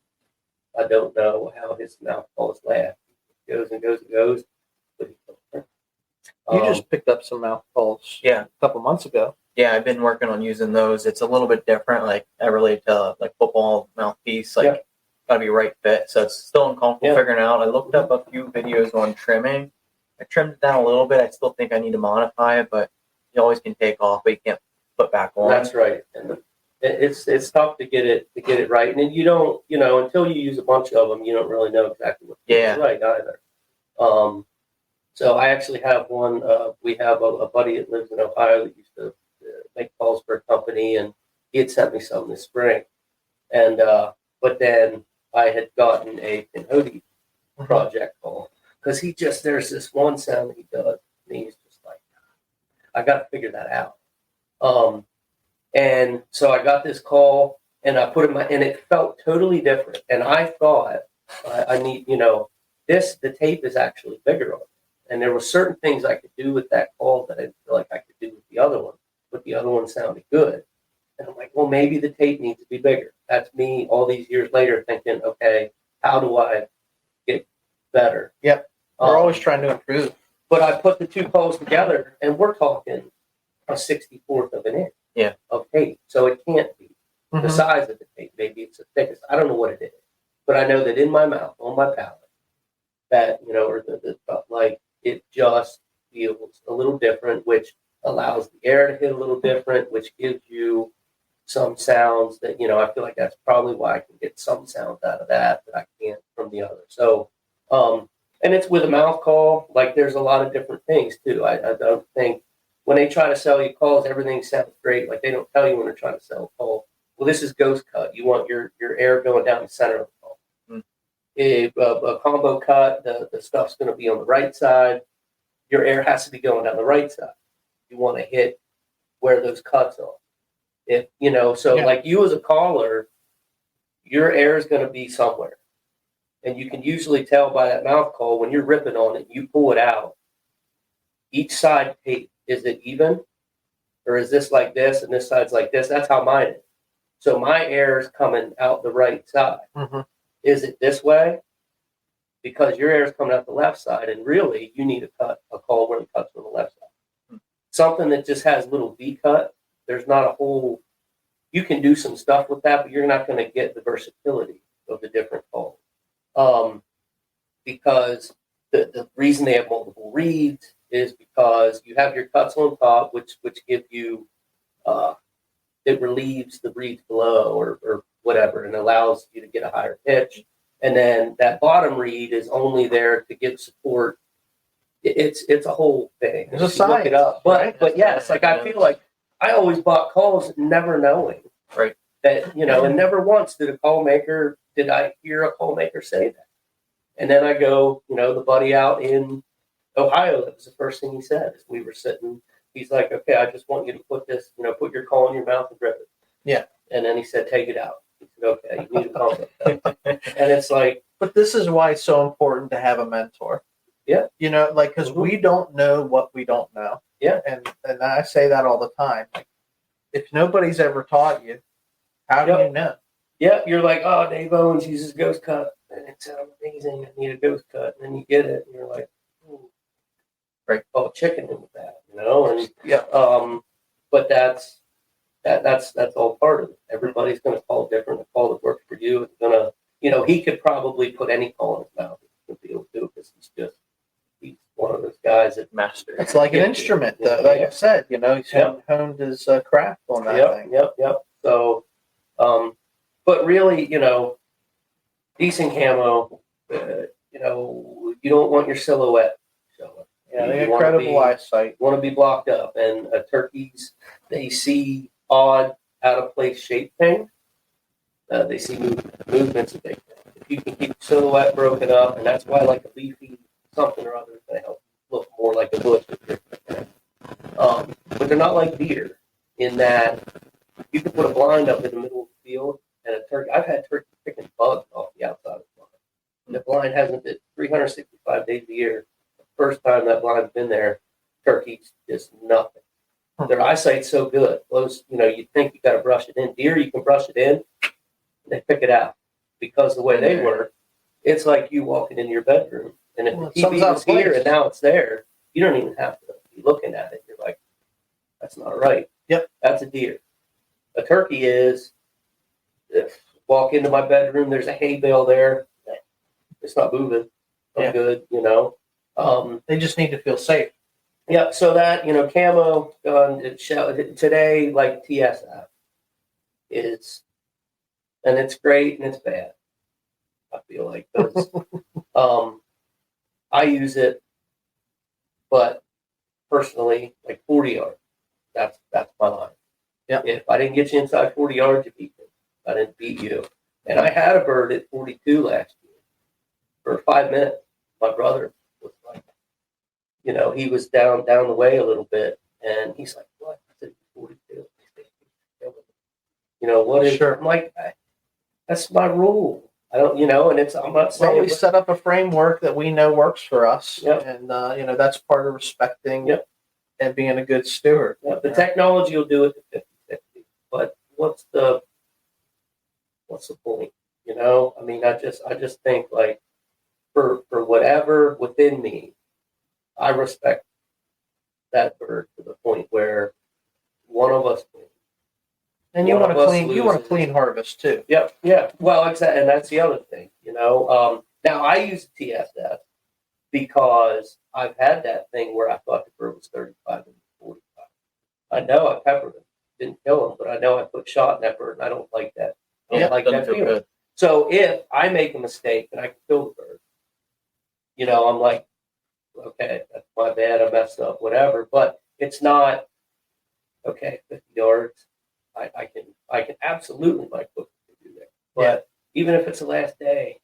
Speaker 3: I don't know how his mouth calls last. goes and goes and goes. But
Speaker 5: You just picked up some mouth calls
Speaker 4: Yeah.
Speaker 5: a couple months ago.
Speaker 4: Yeah, I've been working on using those. It's a little bit different. Like I relate to like football mouthpiece, like gotta be right fit. So it's still uncomfortable figuring out. I looked up a few videos on trimming. I trimmed it down a little bit. I still think I need to modify it, but you always can take off, but you can't put back on.
Speaker 3: That's right. And it's tough to get it right. And then you don't, until you use a bunch of them, you don't really know exactly what's right either. So I actually have one. We have a buddy that lives in Ohio that used to make calls for a company, and he had sent me some this spring. And but then I had gotten a Pinhoti project call because there's this one sound that he does, and he's just like, I got to figure that out. And so I got this call, and I put it and it felt totally different. And I thought I need, the tape is actually bigger on it. And there were certain things I could do with that call that I didn't feel like I could do with the other one, but the other one sounded good. And I'm like, well, maybe the tape needs to be bigger. That's me all these years later thinking, okay, how do I get better?
Speaker 5: Yep. We're always trying to improve.
Speaker 3: But I put the two calls together, and we're talking a 64th of an inch of tape. So it can't be the size of the tape. Maybe it's the thickest. I don't know what it is. But I know that in my mouth, on my palate, that, or like it just feels a little different, which allows the air to hit a little different, which gives you some sounds that, I feel like that's probably why I can get some sounds out of that I can't from the other. So, and it's with a mouth call, like there's a lot of different things too. I don't think when they try to sell you calls, everything sounds great. Like they don't tell you when they're trying to sell a call. Well, this is ghost cut. You want your air going down the center of the call. A combo cut, the stuff's going to be on the right side. Your air has to be going down the right side. You want to hit where those cuts are. Like you as a caller, your air is going to be somewhere. And you can usually tell by that mouth call when you're ripping on it, you pull it out. Each side tape, is it even? Or is this like this and this side's like this? That's how mine is. So my air is coming out the right side. Mm-hmm. Is it this way? Because your air is coming out the left side, and really you need a call where the cut's on the left side. Mm-hmm. Something that just has a little V cut, there's not a whole, you can do some stuff with that, but you're not going to get the versatility of the different calls. Because the reason they have multiple reads is because you have your cuts on top, which give you, it relieves the reads below or whatever and allows you to get a higher pitch. And then that bottom read is only there to give support. It's a whole thing.
Speaker 5: It's a science.
Speaker 3: Look it up. But yes, like I feel like I always bought calls never knowing that, and never once did I hear a call maker say that. And then I go, the buddy out in Ohio, that was the first thing he said. As we were sitting, he's like, okay, I just want you to put this, put your call in your mouth and rip it.
Speaker 5: Yeah.
Speaker 3: And then he said, take it out. He said, okay, you need to calm it. And it's like,
Speaker 5: but this is why it's so important to have a mentor.
Speaker 3: Yeah.
Speaker 5: Because we don't know what we don't know.
Speaker 3: Yeah.
Speaker 5: And I say that all the time. Like, if nobody's ever taught you, how do you know?
Speaker 3: Yeah. You're like, oh, Dave Owens uses ghost cut. And it sounds amazing. I need a ghost cut. And then you get it. And you're like, oh, chicken in with that, And but that's all part of it. Everybody's going to call different. The call that works for you is going to, he could probably put any call in his mouth. He'll be able to do it because he's one of those guys that mastered.
Speaker 5: It's like an instrument, though. Like I said, he's honed his craft on that thing.
Speaker 3: Yep. So, but really, decent camo, you don't want your silhouette showing.
Speaker 5: Yeah, the incredible eyesight.
Speaker 3: Want to be blocked up. And turkeys, they see odd, out of place shape things. They see movement's a big thing. If you can keep the silhouette broken up, and that's why like a leafy something or other is going to help look more like a bush. But they're not like deer in that you can put a blind up in the middle of the field and a turkey. I've had turkeys picking bugs off the outside of the blind. And the blind hasn't been 365 days a year. The first time that blind's been there, turkeys just nothing. Their eyesight's so good. Those, you think you got to brush it in. Deer, you can brush it in. They pick it out because the way they work, it's like you walking into your bedroom And if
Speaker 5: Well,
Speaker 3: the
Speaker 5: it sums
Speaker 3: TV
Speaker 5: up
Speaker 3: was here
Speaker 5: place.
Speaker 3: and now it's there, you don't even have to be looking at it. You're like, that's not right.
Speaker 5: Yep.
Speaker 3: That's a deer. A turkey is, if walk into my bedroom, there's a hay bale there. It's not moving. I'm
Speaker 5: Yeah.
Speaker 3: good, you know.
Speaker 5: They just need to feel safe.
Speaker 3: Yeah, so that, you know, camo gun today, like TSF is, and it's great and it's bad. I feel like 'cause, I use it, but personally, like 40 yards. That's my line.
Speaker 5: Yeah.
Speaker 3: If I didn't get you inside 40 yards, you beat me. I didn't beat you. And I had a bird at 42 last year for 5 minutes. My brother was like, you know, he was down the way a little bit, and he's like, "What?" I said, 42. You know what?
Speaker 5: Sure.
Speaker 3: I'm like, that's my rule. I don't, you know, and I'm not saying.
Speaker 5: Well, we set up a framework that we know works for us,
Speaker 3: Yep.
Speaker 5: and that's part of respecting
Speaker 3: Yep.
Speaker 5: and being a good steward.
Speaker 3: Yeah, the technology will do it to 50-50, but what's the point? You know, I mean, I just think like for whatever within me, I respect that bird to the point where one of us wins.
Speaker 5: And you
Speaker 3: One
Speaker 5: want
Speaker 3: of
Speaker 5: to
Speaker 3: us
Speaker 5: clean. You want to
Speaker 3: loses.
Speaker 5: clean harvest too.
Speaker 3: Yep, yeah. Well, exactly, and that's the other thing. You know, now I use TSS because I've had that thing where I thought the bird was 35 and 45. I know I peppered him, didn't kill him, but I know I put shot in that bird, and I don't like that. I don't like
Speaker 4: doesn't
Speaker 3: that
Speaker 4: feel
Speaker 3: feeling.
Speaker 4: good.
Speaker 3: So if I make a mistake and I can kill the bird, you know, I'm like, okay, that's my bad. I messed up, whatever. But it's not okay. 50 yards, I can absolutely like do that. But even if it's the last day,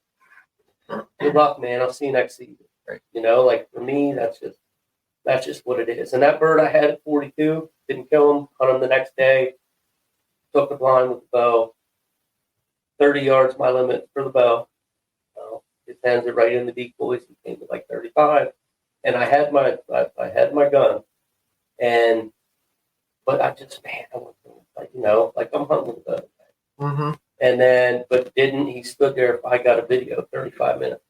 Speaker 3: good luck, man. I'll see you next season.
Speaker 4: Right.
Speaker 3: You know, like for me, that's just what it is. And that bird I had at 42, didn't kill him. Hunt him the next day. Took the blind with the bow. 30 yards, my limit for the bow. His hands are right in the decoys. He came with like 35, and I had my gun, but I just I went like, you know, like I'm hunting with a bow.
Speaker 5: Mm-hmm.
Speaker 3: And then, but didn't he stood there? I got a video, 35 minutes,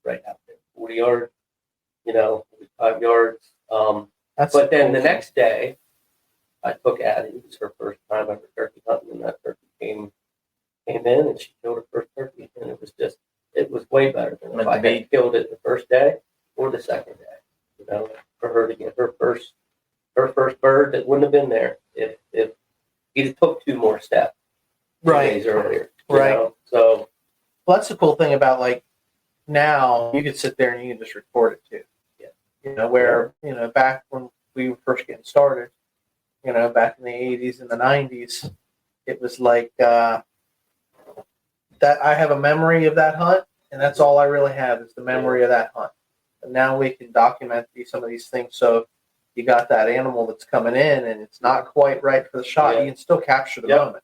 Speaker 3: right out there, 40 yards, you know, 45 yards. But then the next day, I took Addie. It was her first time ever turkey hunting, and that turkey came in, and she killed her first turkey, and it was way better than if I had killed it the first day or the second day. You know, for her to get her first bird that wouldn't have been there if he took 2 more steps. Days earlier,
Speaker 5: right?
Speaker 3: Know? So,
Speaker 5: well, that's the cool thing about like now you can sit there and you can just record it too.
Speaker 3: Yeah.
Speaker 5: You know, where back when we were first getting started, you know, back in the 80s and the 90s, it was like that. I have a memory of that hunt, and that's all I really have is the memory of that hunt. And now we can document some of these things. So you got that animal that's coming in, and it's not quite right for the shot. You can still capture the moment.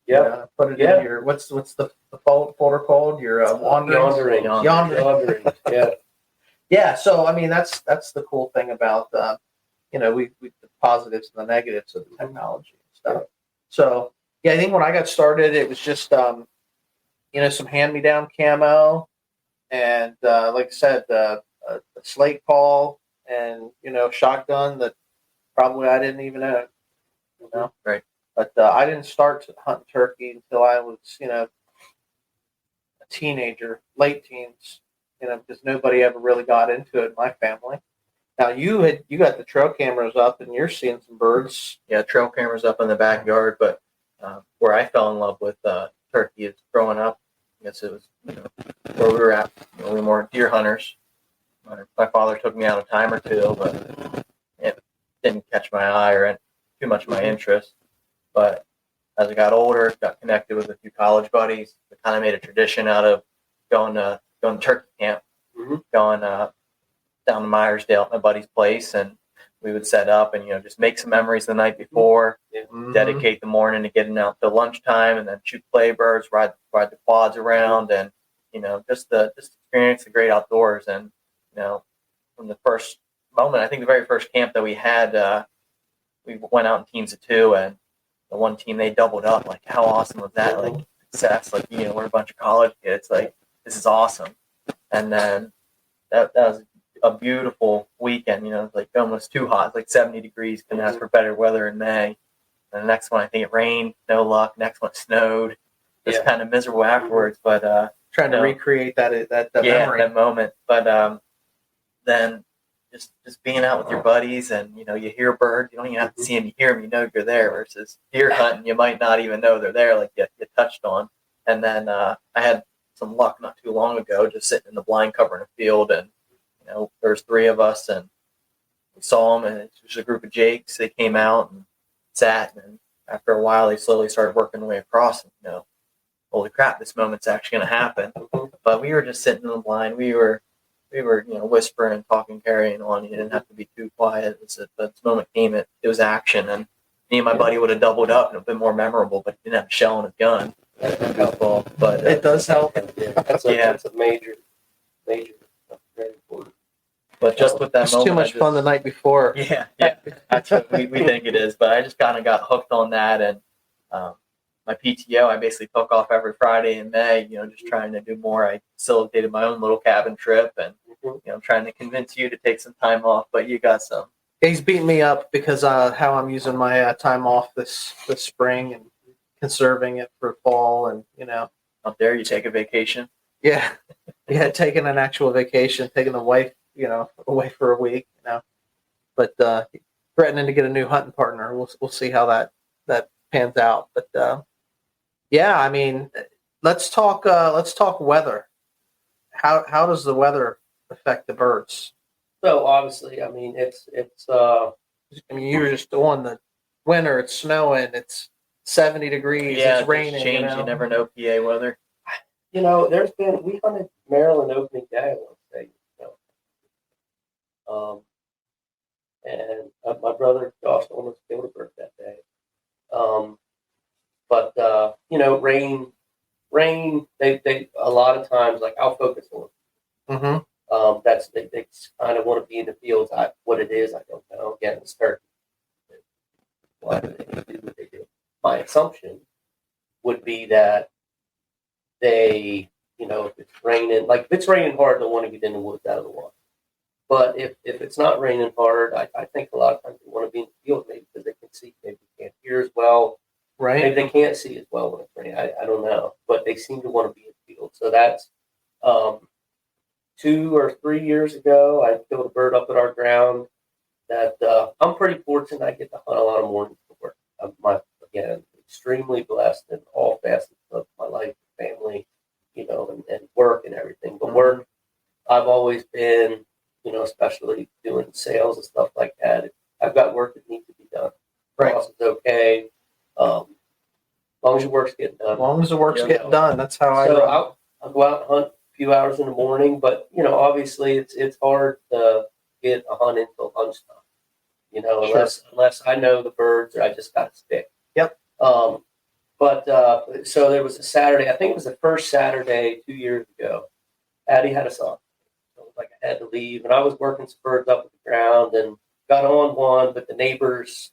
Speaker 3: Yeah,
Speaker 5: put it in your what's the folder called? Your wandering.
Speaker 3: Yondering. Yeah.
Speaker 5: Yeah. So I mean, that's the cool thing about we the positives and the negatives of the technology and stuff. So yeah, I think when I got started, it was just some hand-me-down camo, and like I said, a slate call, and shotgun that probably I didn't even own.
Speaker 4: Right.
Speaker 5: But I didn't start to hunt turkey until I was, a teenager, late teens, because nobody ever really got into it in my family. Now you got the trail cameras up, and you're seeing some birds.
Speaker 4: Yeah, trail cameras up in the backyard. But where I fell in love with turkey is growing up. I guess it was where we were at. We weren't deer hunters. My father took me out a time or two, but it didn't catch my eye or too much of my interest. But as I got older, got connected with a few college buddies. We kind of made a tradition out of going to turkey camp, going down to Myersdale at my buddy's place, and we would set up and just make some memories the night before, dedicate the morning to getting out till lunchtime, and then shoot playbirds, ride the quads around, and just experience the great outdoors. And from the first moment, I think the very first camp that we had, we went out in teams of 2, and the one team, they doubled up. Like, how awesome was that? Like, success. Like, we're a bunch of college kids. Like, this is awesome. And then that was a beautiful weekend. Like almost too hot, like 70 degrees. Couldn't ask for better weather in May. And the next one, I think it rained, no luck. Next one snowed. Just kind of miserable afterwards. But
Speaker 5: trying to recreate that memory,
Speaker 4: that moment. But then just being out with your buddies, and you hear a bird, you don't even have to see them, you hear them, you know you're there. Versus deer hunting, you might not even know they're there, like you touched on. And then I had some luck not too long ago, just sitting in the blind covering a field, and there's 3 of us, and we saw them, and it was a group of jakes. They came out and sat, and after a while, they slowly started working their way across. And, holy crap, this moment's actually going to happen. But we were just sitting in the blind. We were whispering, talking, carrying on. You didn't have to be too quiet. But this moment came, it was action, and me and my buddy would have doubled up and it would have been more memorable, but he didn't have a shell in his gun. But
Speaker 5: it does help.
Speaker 3: That's a major, very important.
Speaker 4: But just with that
Speaker 5: it's
Speaker 4: moment,
Speaker 5: too much fun the night before.
Speaker 4: Yeah, that's what we think it is. But I just kind of got hooked on that, and my PTO, I basically took off every Friday in May. Just trying to do more. I facilitated my own little cabin trip, and I'm trying to convince you to take some time off. But you got some.
Speaker 5: He's beating me up because how I'm using my time off this spring and conserving it for fall, and
Speaker 4: Up there, you take a vacation.
Speaker 5: Yeah, taking an actual vacation, taking the wife, away for a week, But threatening to get a new hunting partner. We'll see how that pans out. But yeah, I mean, let's talk weather. How does the weather affect the birds?
Speaker 3: So obviously, I mean, it's.
Speaker 5: I mean, you were just on the winter. It's snowing. It's 70 degrees.
Speaker 4: Yeah,
Speaker 5: it's raining.
Speaker 4: Change. You never know PA weather.
Speaker 3: We hunted Maryland opening day, I want to say. And my brother Josh almost killed a bird that day. But rain. They a lot of times, like, I'll focus on.
Speaker 5: Mm-hmm.
Speaker 3: That's they kind of want to be in the fields. What it is, I don't know. Again, it's turkey. Why do they do what they do? My assumption would be that they, if it's raining hard, they'll want to get in the woods out of the water. But if it's not raining hard, I think a lot of times they want to be in the field, maybe because they can see, maybe they can't hear as well.
Speaker 5: Right.
Speaker 3: Maybe they can't see as well when it's raining. I don't know. But they seem to want to be in the field. So that's 2 or 3 years ago, I killed a bird up at our ground that I'm pretty fortunate. I get to hunt a lot of mornings for work. Again, extremely blessed in all facets of my life, family, and work and everything. But work, I've always been, especially doing sales and stuff like that. I've got work that needs to be done.
Speaker 5: Right.
Speaker 3: Boss is okay. As long as your work's getting done.
Speaker 5: As long as the work's getting done, that's how I run.
Speaker 3: I'll go out and hunt a few hours in the morning, but obviously it's hard to get a hunt until lunchtime. Unless I know the birds or I just got to stick.
Speaker 5: Yep.
Speaker 3: But so there was a Saturday. I think it was the first Saturday 2 years ago. Addie had us on. So it was like I had to leave, and I was working some birds up at the ground and got on one, but the neighbors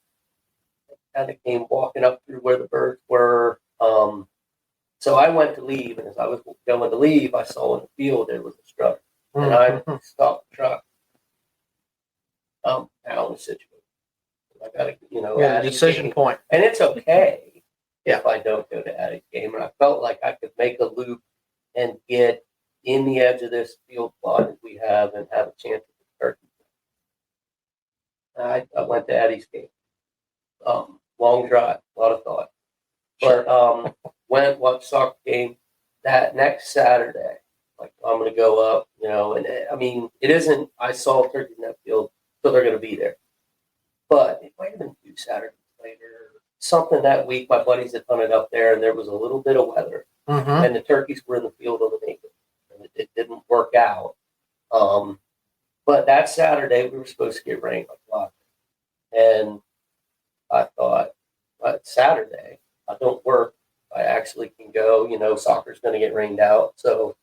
Speaker 3: kind of came walking up through where the birds were. So I went to leave, and as I was going to leave, I saw in the field there was a strutter, and I stopped the truck. Now in the situation, I got to,
Speaker 5: decision point,
Speaker 3: and it's okay if I don't go to Addie's game. And I felt like I could make a loop and get in the edge of this field plot that we have and have a chance at the turkey. I went to Addie's game. Long drive, a lot of thought. But went, watched soccer game that next Saturday. Like, I'm going to go up, and I mean, it isn't, I saw turkeys in that field, so they're going to be there. But it might have been 2 Saturdays later, something that week. My buddies had hunted up there, and there was a little bit of weather, and the turkeys were in the field on the naked, and it didn't work out. But that Saturday, we were supposed to get rain like a lot. And I thought, Saturday, I don't work. I actually can go, soccer's going to get rained out. So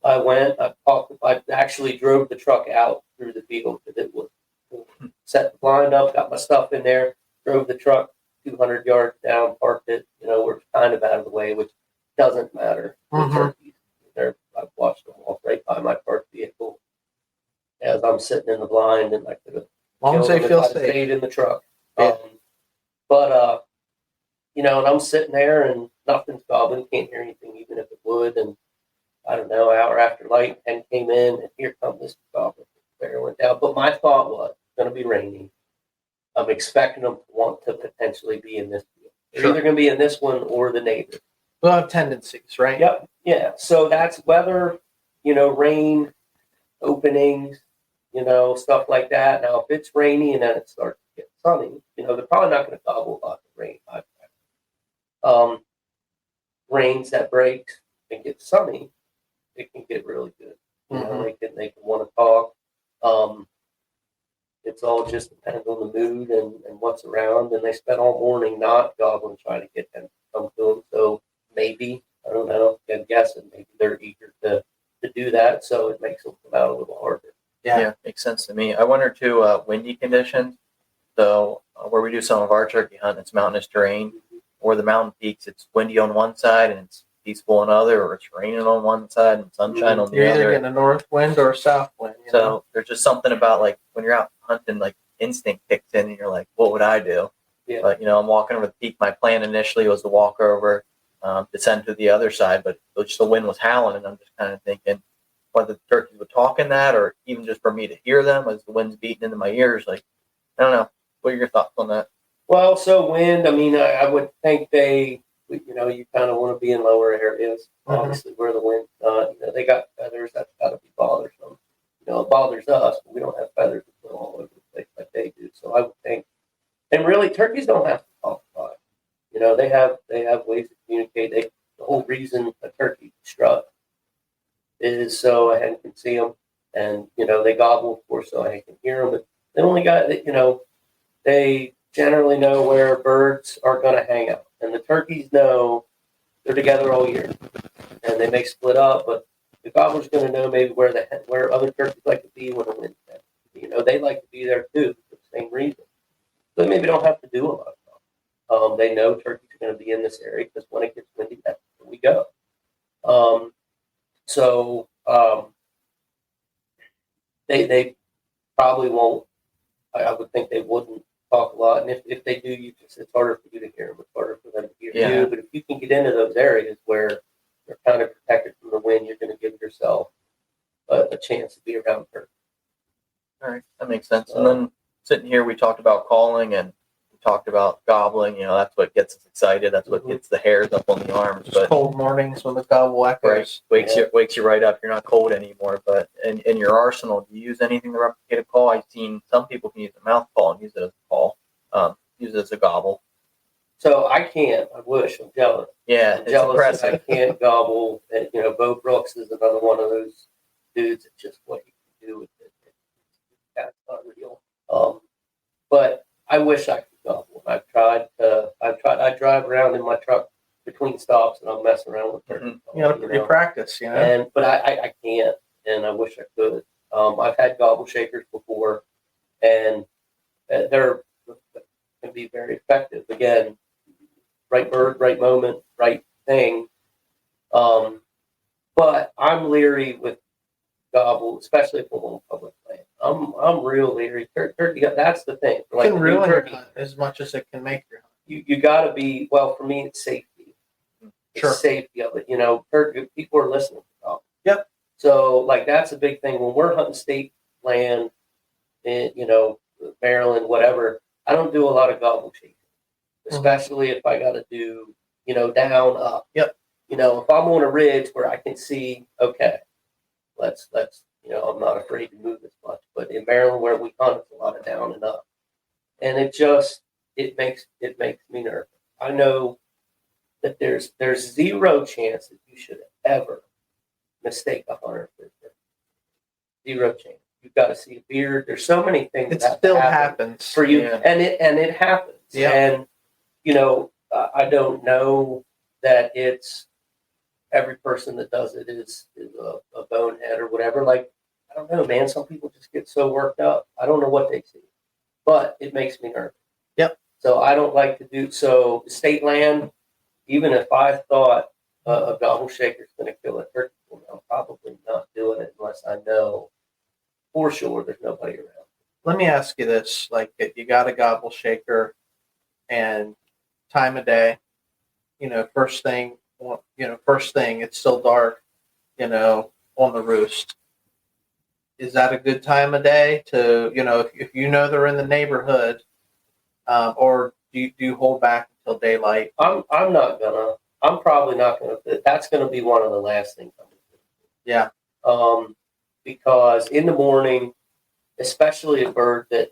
Speaker 3: I went, I actually drove the truck out through the field because it was set the blind up, got my stuff in there, drove the truck 200 yards down, parked it, we're kind of out of the way, which doesn't matter. The turkeys, I've watched them walk right by my parked vehicle. as I'm sitting in the blind, and I could have
Speaker 5: As long as they feel safe.
Speaker 3: stayed in the truck.
Speaker 5: Yeah.
Speaker 3: But you know, and I'm sitting there and nothing's gobbling, can't hear anything, even if it would. And I don't know, hour after light, and came in, and here comes this gobbler. Bear went down. But my thought was, it's going to be raining. I'm expecting them to want to potentially be in this field. They're
Speaker 5: Sure.
Speaker 3: either going to be in this one or the neighbor.
Speaker 5: We'll have tendencies, right?
Speaker 3: Yep. Yeah. So that's weather, you know, rain, openings, you know, stuff like that. Now, if it's rainy and then it starts to get sunny, you know, they're probably not going to gobble a lot of rain. Rains that breaks and get sunny, it can get really good. You know, they can want to talk. It's all just depends on the mood and what's around. And they spent all morning not gobbling, trying to get them to come to them. So maybe, I don't know, I'm guessing maybe they're eager to do that. So it makes them come out a little harder.
Speaker 2: Yeah.
Speaker 4: Makes sense to me. I wonder too, windy conditions. So where we do some of our turkey hunt, it's mountainous terrain. Or the mountain peaks, it's windy on one side and it's peaceful on the other, or it's raining on one side and sunshine on the
Speaker 5: You're either
Speaker 4: other.
Speaker 5: getting a north wind or a south wind.
Speaker 4: So there's just something about like when you're out hunting, like instinct kicks in and you're like, what would I do?
Speaker 3: Yeah.
Speaker 4: But you know, I'm walking over the peak. My plan initially was to walk over, descend to the other side, but just the wind was howling, and I'm just kind of thinking whether the turkeys would talk in that, or even just for me to hear them as the wind's beating into my ears. Like, I don't know. What are your thoughts on that?
Speaker 3: Well, so wind, I mean, I would think you know, you kind of want to be in lower areas, obviously, where the wind's not. You know, they got feathers, that's got to be bothersome. You know, it bothers us, but we don't have feathers to put all over the place like they do. So I would think, and really, turkeys don't have to talk about it. You know, they have ways to communicate. The whole reason a turkey strut is so a hen can see them, and you know, they gobble, of course, so a hen can hear them. But they only got, you know, they generally know where birds are going to hang out. And the turkeys know they're together all year. And they may split up, but the gobbler's going to know maybe where other turkeys like to be when the wind's down. You know, they like to be there too for the same reason. So they maybe don't have to do a lot of stuff. They know turkeys are going to be in this area because when it gets windy, that's where we go. They probably won't. I would think they wouldn't talk a lot, and if they do, it's harder for you to hear them. It's harder for them to hear you. But if you can get into those areas where they're kind of protected from the wind, you're going to give yourself a chance to be around her.
Speaker 4: All right, that makes sense. And then sitting here, we talked about calling and we talked about gobbling. You know, that's what gets us excited. That's what gets the hairs up on the arms.
Speaker 5: Just cold mornings when the gobble echoes.
Speaker 4: Right, wakes you right up. You're not cold anymore. But in your arsenal, do you use anything to replicate a call? I've seen some people can use a mouth call and use it as a call, use it as a gobble.
Speaker 3: So I can't. I wish. I'm jealous.
Speaker 4: Yeah,
Speaker 3: I'm jealous
Speaker 4: impressive.
Speaker 3: that I can't gobble. And, you know, Bo Brooks is another one of those dudes. It's just what he can do with it. That's not real. But I wish I could gobble. I've tried. I drive around in my truck between stops and I'll mess around with her.
Speaker 5: You practice, you know.
Speaker 3: But I can't, and I wish I could. I've had gobble shakers before, and they're can be very effective. Again, right bird, right moment, right thing. But I'm leery with gobble, especially if I'm on public land. I'm real leery. Turkey, that's the thing.
Speaker 5: It can ruin your hunt as much as it can make your hunt.
Speaker 3: You got to be, well, for me, it's safety.
Speaker 5: Sure.
Speaker 3: It's safety of it. You know, people are listening to gobble.
Speaker 5: Yep.
Speaker 3: So, like, that's a big thing. When we're hunting state land, in, you know, Maryland, whatever, I don't do a lot of gobble chasing, especially if I got to do, you know, down, up.
Speaker 5: Yep.
Speaker 3: You know, if I'm on a ridge where I can see, okay, let's, you know, I'm not afraid to move as much. But in Maryland, where we hunt, it's a lot of down and up, and it makes me nervous. I know that there's zero chance that you should ever mistake a hunter for a turkey. Zero chance. You've got to see a beard. There's so many things
Speaker 5: It
Speaker 3: that
Speaker 5: still
Speaker 3: happen
Speaker 5: happens
Speaker 3: for you,
Speaker 4: Yeah.
Speaker 3: and it happens.
Speaker 5: Yeah.
Speaker 3: And you know, I don't know that it's every person that does it is a bonehead or whatever. Like, I don't know, man. Some people just get so worked up. I don't know what they see, but it makes me nervous.
Speaker 5: Yep.
Speaker 3: So I don't like to do so. State land, even if I thought a gobble shaker is going to kill a turkey, I'm probably not doing it unless I know for sure there's nobody around.
Speaker 5: Let me ask you this: like, you got a gobble shaker, and time of day, first thing, it's still dark, on the roost. Is that a good time of day to, if they're in the neighborhood, or do you hold back until daylight?
Speaker 3: I'm probably not gonna. That's gonna be one of the last things I'm gonna do.
Speaker 5: Yeah.
Speaker 3: Because in the morning, especially a bird that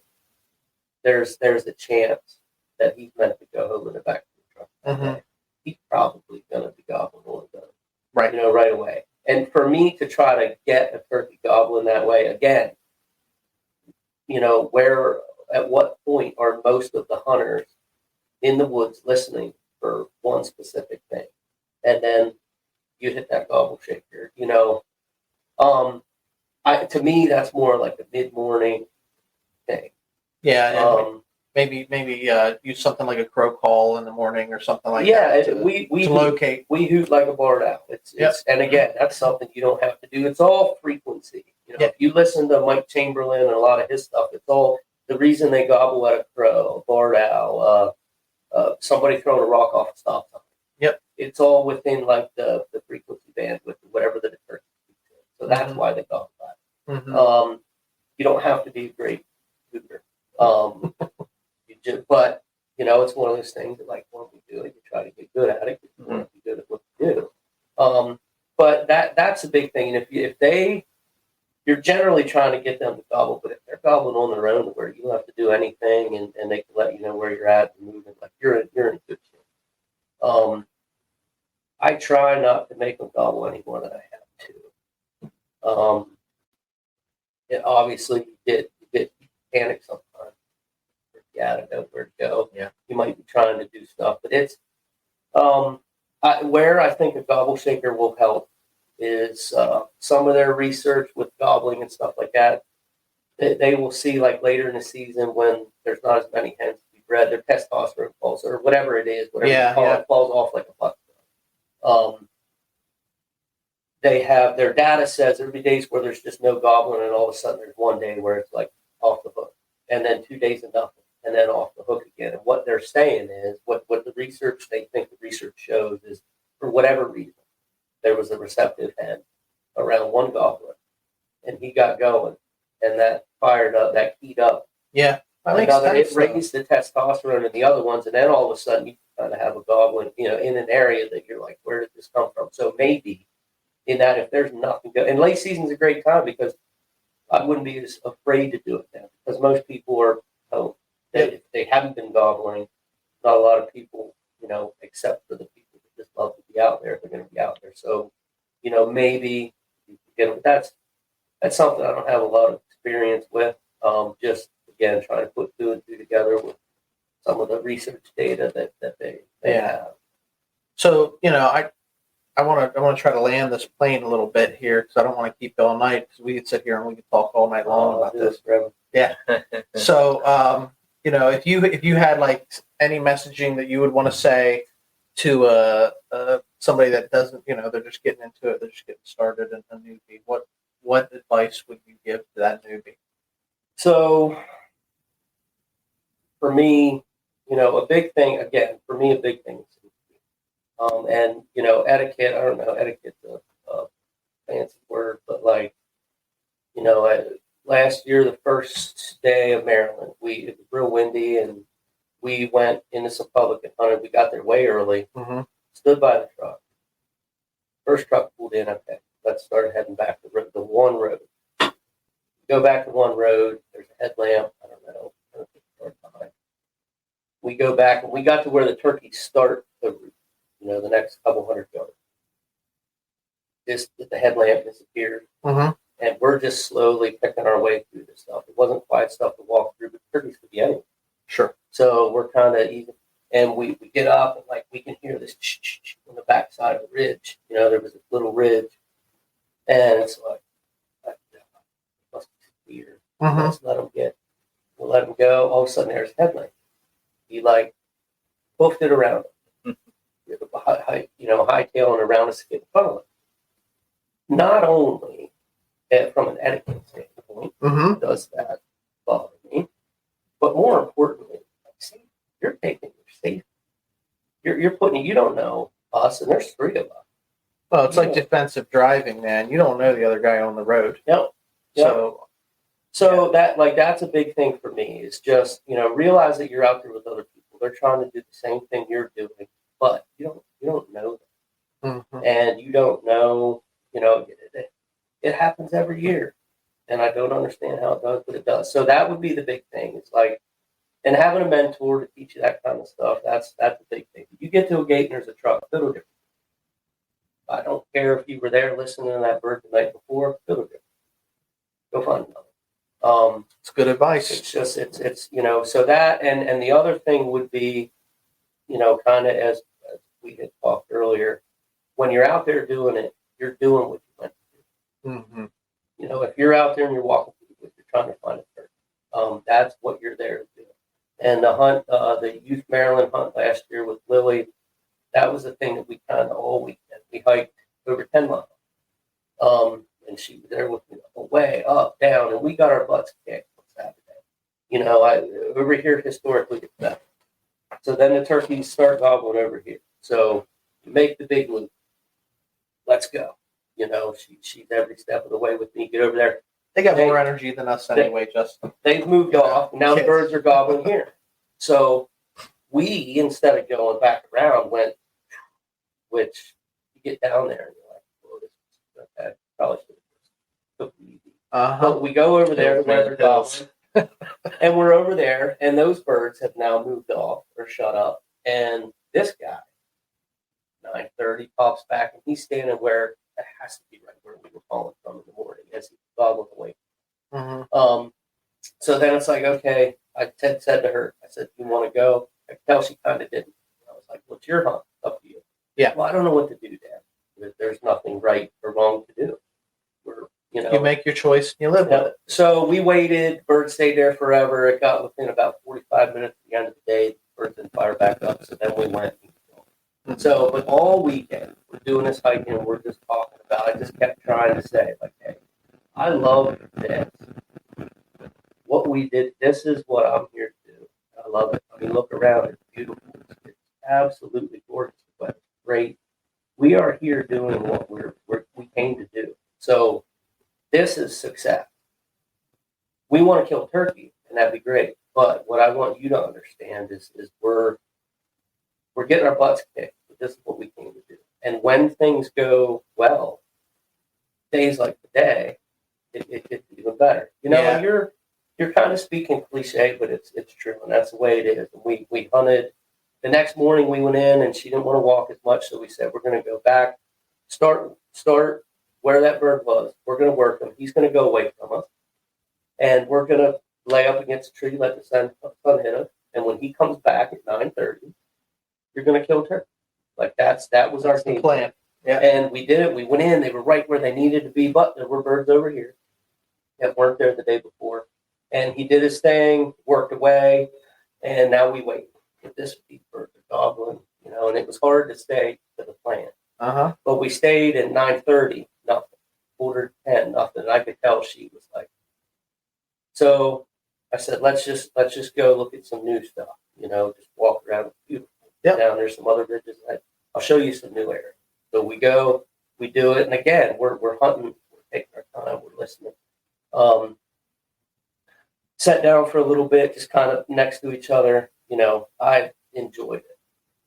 Speaker 3: there's a chance that he's meant to go home in the back of the truck.
Speaker 5: Mm-hmm.
Speaker 3: He's probably gonna be gobbling on the gun.
Speaker 5: Right.
Speaker 3: Right away. And for me to try to get a turkey gobbling that way again, where at what point are most of the hunters in the woods listening for one specific thing, and then you hit that gobble shaker. To me that's more like a mid-morning thing.
Speaker 5: Yeah. Maybe use something like a crow call in the morning or something like that.
Speaker 3: We
Speaker 5: locate.
Speaker 3: We hoot like a barred owl. And again, that's something you don't have to do. It's all frequency. If you listen to Mike Chamberlain and a lot of his stuff, it's all the reason they gobble at a crow, a barred owl, somebody throwing a rock off a stop sign.
Speaker 5: Yep.
Speaker 3: It's all within like the frequency band with whatever the deterrent is. So that's why they gobble at it.
Speaker 5: Mm-hmm.
Speaker 3: You don't have to be a great hooter. But it's one of those things that, like, when we do it, you try to get good at it. You want to be good at what you do. But that's a big thing. And if you're generally trying to get them to gobble, but if they're gobbling on their own, where you don't have to do anything, and they can let you know where you're at and moving, like you're in good shape. I try not to make them gobble any more than I have to. Obviously you get panic sometimes. Yeah, I don't know where to go.
Speaker 4: Yeah.
Speaker 3: You might be trying to do stuff, but it's where I think a gobble shaker will help is some of their research with gobbling and stuff like that. They will see, like, later in the season when there's not as many hens to be bred, their testosterone falls, or whatever it is, whatever you call it, falls off like a butt. They have their data says there'll be days where there's just no gobbling, and all of a sudden there's one day where it's like off the hook, and then 2 days of nothing, and then off the hook again. And what they're saying is, what the research, they think the research shows is, for whatever reason, there was a receptive hen around one gobbler, and he got going, and that fired up, that keyed up.
Speaker 5: Yeah, that makes sense.
Speaker 3: It raised the testosterone in the other ones, and then all of a sudden you kind of have a gobbling, in an area that you're like, where did this come from? So maybe in that, if there's nothing good, and late season's a great time, because I wouldn't be as afraid to do it then, because most people are home. They haven't been gobbling. Not a lot of people, except for the people that just love to be out there, they're going to be out there. So, maybe you can get them. That's something I don't have a lot of experience with. Just again, trying to put 2 and 2 together with some of the research data that they have.
Speaker 5: So, I want to try to land this plane a little bit here, because I don't want to keep you all night, because we could sit here and we could talk all night long about this. Yeah. So, if you had, like, any messaging that you would want to say to somebody that doesn't, they're just getting into it, they're just getting started, and a newbie, what advice would you give to that newbie?
Speaker 3: So, for me, a big thing is and etiquette. I don't know, etiquette's a fancy word, but, like, last year, the first day of Maryland, it was real windy, and we went into some public and hunted. We got there way early, stood by the truck. First truck pulled in, okay, let's start heading back to the one road. Go back to one road, there's a headlamp, I don't know behind. We go back, and we got to where the turkeys start the route, the next couple hundred yards. The headlamp disappeared. And we're just slowly picking our way through this stuff. It wasn't quiet stuff to walk through, but turkeys could be anywhere.
Speaker 5: Sure.
Speaker 3: So we're kind of even, and we get up, and, like, we can hear this on the backside of the ridge. There was a little ridge, and it's like, must be weird. Let's let we'll let them go. All of a sudden, there's a headlamp. He, like, hoofed it around him. Hightailing around us to get in front of it. Not only from an etiquette standpoint, point.
Speaker 5: Mm-hmm.
Speaker 3: Does that bother me? But more importantly, see, you're taking your safety. You're putting, you don't know us, and there's 3 of us.
Speaker 5: Well, it's like defensive driving, man. You don't know the other guy on the road.
Speaker 3: Yep. So that's a big thing for me is just, realize that you're out there with other people. They're trying to do the same thing you're doing, but you don't know them.
Speaker 5: Mm-hmm.
Speaker 3: And you don't know, it happens every year. And I don't understand how it does, but it does. So that would be the big thing. It's like, and having a mentor to teach you that kind of stuff, that's the big thing. You get to a gate and there's a truck, fiddle different. I don't care if you were there listening to that bird the night before, fiddle different. Go find another.
Speaker 5: It's good advice.
Speaker 3: It's just, it's so that, and the other thing would be, kind of as we had talked earlier, when you're out there doing it, you're doing what you went to do.
Speaker 5: Mm-hmm.
Speaker 3: If you're out there and you're walking through the woods, you're trying to find a bird. That's what you're there to do. And the hunt, the Youth Maryland hunt last year with Lily, that was the thing that we kind of all weekend. We hiked over 10 miles. And she was there with me the whole way, up, down, and we got our butts kicked on Saturday. Over here historically it's better. So then the turkeys start gobbling over here. So you make the big loop. Let's go. She's every step of the way with me. Get over there.
Speaker 5: They got more energy than us anyway, Justin.
Speaker 3: They've moved off. Now the birds are gobbling here. So we, instead of going back around, went, which you get down there and you're like, oh, this is okay. Probably should have took it easy. But we go over there where they're gobbling. And we're over there, and those birds have now moved off or shut up. And this guy, 9:30, pops back, and he's standing where it has to be right where we were calling from in the morning as he gobbled away.
Speaker 5: Mm-hmm.
Speaker 3: So then it's like, okay, I said to her, I said, you want to go? I could tell she kind of didn't. I was like, well, it's your hunt. Up to you.
Speaker 5: Yeah.
Speaker 3: Well, I don't know what to do, Dad. There's nothing right or wrong to do.
Speaker 5: You make your choice and you live with it.
Speaker 3: So we waited. Birds stayed there forever. It got within about 45 minutes at the end of the day. Birds didn't fire back up. So then we went. So, but all weekend, we're doing this hiking. We're just talking about. I just kept trying to say, like, hey, I love this. What we did. This is what I'm here to do. I love it. I mean, look around. It's beautiful. It's absolutely gorgeous. But great. We are here doing what we came to do. So this is success. We want to kill turkey, and that'd be great. But what I want you to understand is we're getting our butts kicked, but this is what we came to do. And when things go well, days like today, it gets even better.
Speaker 5: Yeah.
Speaker 3: You're kind of speaking cliche, but it's true, and that's the way it is. And we hunted. The next morning we went in, and she didn't want to walk as much, so we said we're going to go back, start where that bird was. We're going to work him. He's going to go away from us, and we're going to lay up against a tree, let the sun hit him. And when he comes back at 9:30, you're going to kill turkey. Like that was our game
Speaker 5: plan. Yeah.
Speaker 3: And we did it. We went in. They were right where they needed to be, but there were birds over here that weren't there the day before. And he did his thing, worked away, and now we wait. These birds are gobbling, and it was hard to stay to the plan. But we stayed at 9:30, nothing. 9:10, nothing. And I could tell she was like. So I said, let's just go look at some new stuff. Just walk around. It's beautiful.
Speaker 5: Yep.
Speaker 3: Down there's some other ridges. I'll show you some new areas. So we go, we do it, and again, we're hunting. We're taking our time. We're listening. Sat down for a little bit, just kind of next to each other. I enjoyed it.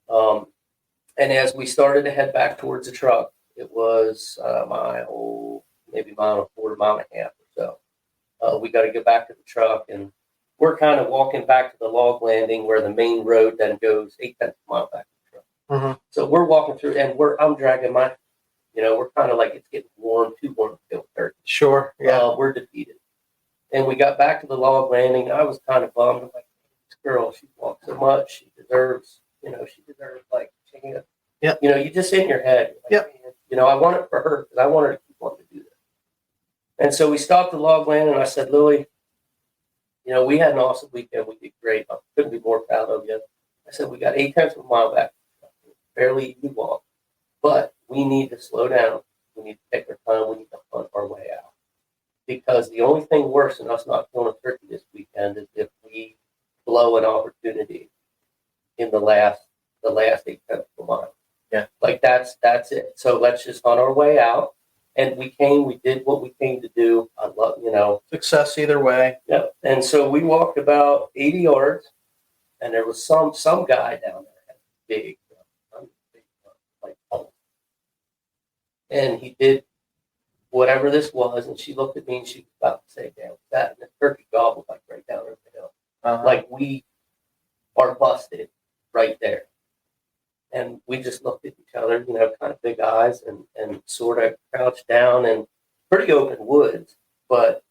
Speaker 3: And as we started to head back towards the truck, it was maybe mile and a quarter, mile and a half or so. We got to get back to the truck, and we're kind of walking back to the log landing where the main road then goes 8/10 mile back to the truck.
Speaker 5: Mm-hmm.
Speaker 3: So we're walking through, and I'm dragging my, we're kind of like it's getting too warm to kill turkey.
Speaker 5: Sure. Yeah.
Speaker 3: We're defeated. And we got back to the log landing. I was kind of bummed. I'm like, this girl, she walked so much. She deserves, like,
Speaker 5: yeah.
Speaker 3: You just in your head. Like,
Speaker 5: yeah.
Speaker 3: I want it for her because I want her to keep wanting to do this. And so we stopped the log landing, and I said, Lily, we had an awesome weekend. We did great. I couldn't be more proud of you. I said, we got 8/10 of a mile back. Barely easy walk. But we need to slow down. We need to take our time. We need to hunt our way out. because the only thing worse than us not killing a turkey this weekend is if we blow an opportunity in the last 8 tenths of a mile.
Speaker 4: Yeah.
Speaker 3: Like that's it. So let's just on our way out. And we did what we came to do. I love,
Speaker 5: Success either way.
Speaker 3: yeah. And so we walked about 80 yards, and there was some guy down there had big, like, and he did whatever this was, and she looked at me and she was about to say, "Damn, that," and the turkey gobbled like right down over the hill. Like we are busted right there. And we just looked at each other, kind of big eyes, and sort of crouched down and pretty open woods. But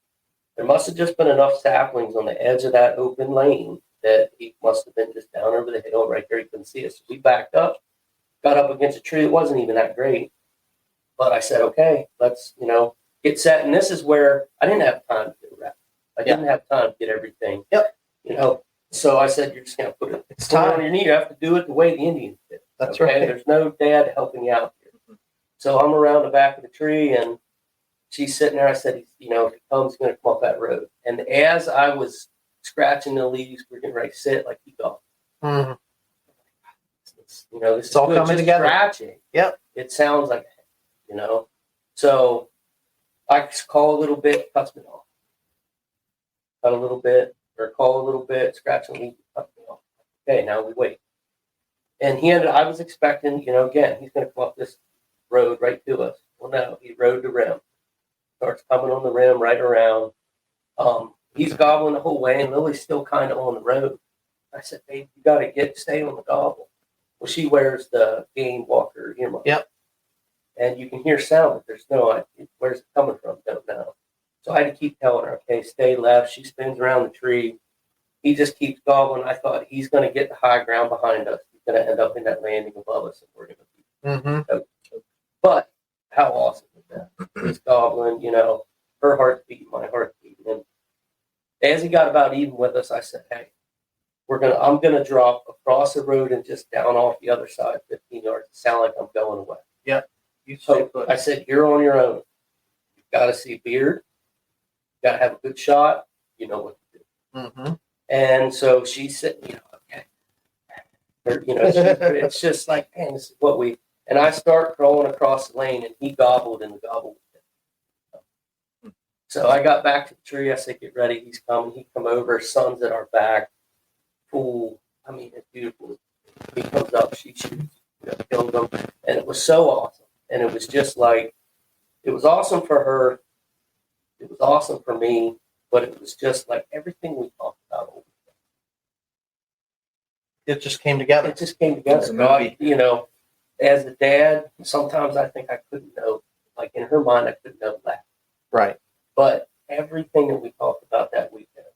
Speaker 3: there must have just been enough saplings on the edge of that open lane that he must have been just down over the hill right there. He couldn't see us. So we backed up, got up against a tree. It wasn't even that great. But I said, okay, let's, get set. And this is where I didn't have time to get a wrap. I didn't have time to get everything.
Speaker 5: Yep.
Speaker 3: So I said, you're just going to put it on your knee. You have to do it the way the Indians did.
Speaker 5: That's
Speaker 3: okay?
Speaker 5: right.
Speaker 3: There's no dad helping you out here. So I'm around the back of the tree, and she's sitting there. I said, if he comes, he's going to come up that road. And as I was scratching the leaves, we're getting ready to sit, like he gone.
Speaker 5: Mm-hmm.
Speaker 3: This
Speaker 5: It's all coming together.
Speaker 3: Scratching.
Speaker 5: Yep.
Speaker 3: It sounds like, So I call a little bit, cuts me off. Cut a little bit, or call a little bit, scratch and leave, cut me off. Okay, now we wait. And I was expecting, again, he's going to come up this road right to us. Well, no, he rode the rim. Starts coming on the rim right around. He's gobbling the whole way, and Lily's still kind of on the road. I said, babe, you got to stay on the gobble. Well, she wears the game walker earmuffs.
Speaker 5: Yep.
Speaker 3: And you can hear sound, but there's no idea where's it coming from. Don't know. So I had to keep telling her, okay, stay left. She spins around the tree. He just keeps gobbling. I thought he's going to get the high ground behind us. He's going to end up in that landing above us, and we're going to be. But how awesome is that? He's gobbling, her heart's beating, my heart's beating. And as he got about even with us, I said, hey, I'm going to drop across the road and just down off the other side, 15 yards. It sound like I'm going away.
Speaker 5: Yep.
Speaker 3: So I said, you're on your own. You've got to see beard. You've got to have a good shot. You know what to do.
Speaker 5: Mm-hmm.
Speaker 3: And so she's sitting, okay. It's just like, man, this is what and I start crawling across the lane, and he gobbled in the gobble. So I got back to the tree. I said, get ready. He's coming. He come over. Sun's at our back. Pool. I mean, it's beautiful. He comes up. She shoots. Killed him. And it was so awesome. And it was just like, it was awesome for her. It was awesome for me. But it was just like everything we talked about.
Speaker 5: It just came together.
Speaker 3: It just came together. God, as a dad, sometimes I think I couldn't know. Like in her mind, I couldn't know that.
Speaker 5: Right.
Speaker 3: But everything that we talked about that weekend,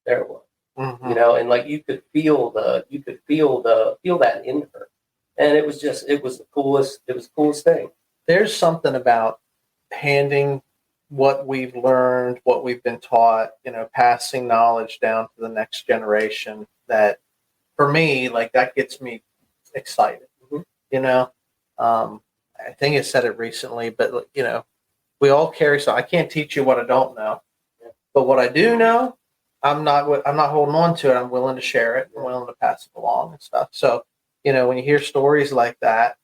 Speaker 3: there it was.
Speaker 5: Mm-hmm.
Speaker 3: And like you could feel that in her. And it was the coolest thing.
Speaker 5: There's something about handing what we've learned, what we've been taught, passing knowledge down to the next generation that for me, like that gets me excited. I think I said it recently, but we all carry, so I can't teach you what I don't know, but what I do know, I'm not holding on to it. I'm willing to share it. I'm willing to pass it along and stuff. So, when you hear stories like that,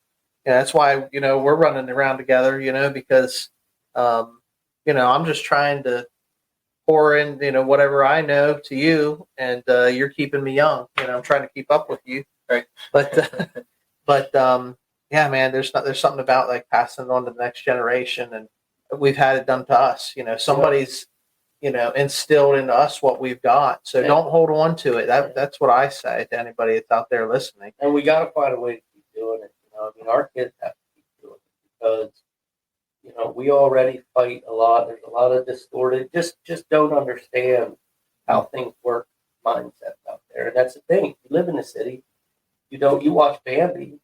Speaker 5: that's why, we're running around together, because, I'm just trying to pour in, whatever I know to you, and you're keeping me young. I'm trying to keep up with you.
Speaker 4: Right.
Speaker 5: But yeah, man, there's something about like passing it on to the next generation, and we've had it done to us. Somebody's, instilled into us what we've got. So don't hold on to it. That's what I say to anybody that's out there listening.
Speaker 3: And we got to find a way to keep doing it. Our kids have to keep doing it because, we already fight a lot. There's a lot of distorted, just don't understand how things work, mindsets out there. And that's the thing. You live in the city. You watch Bambi.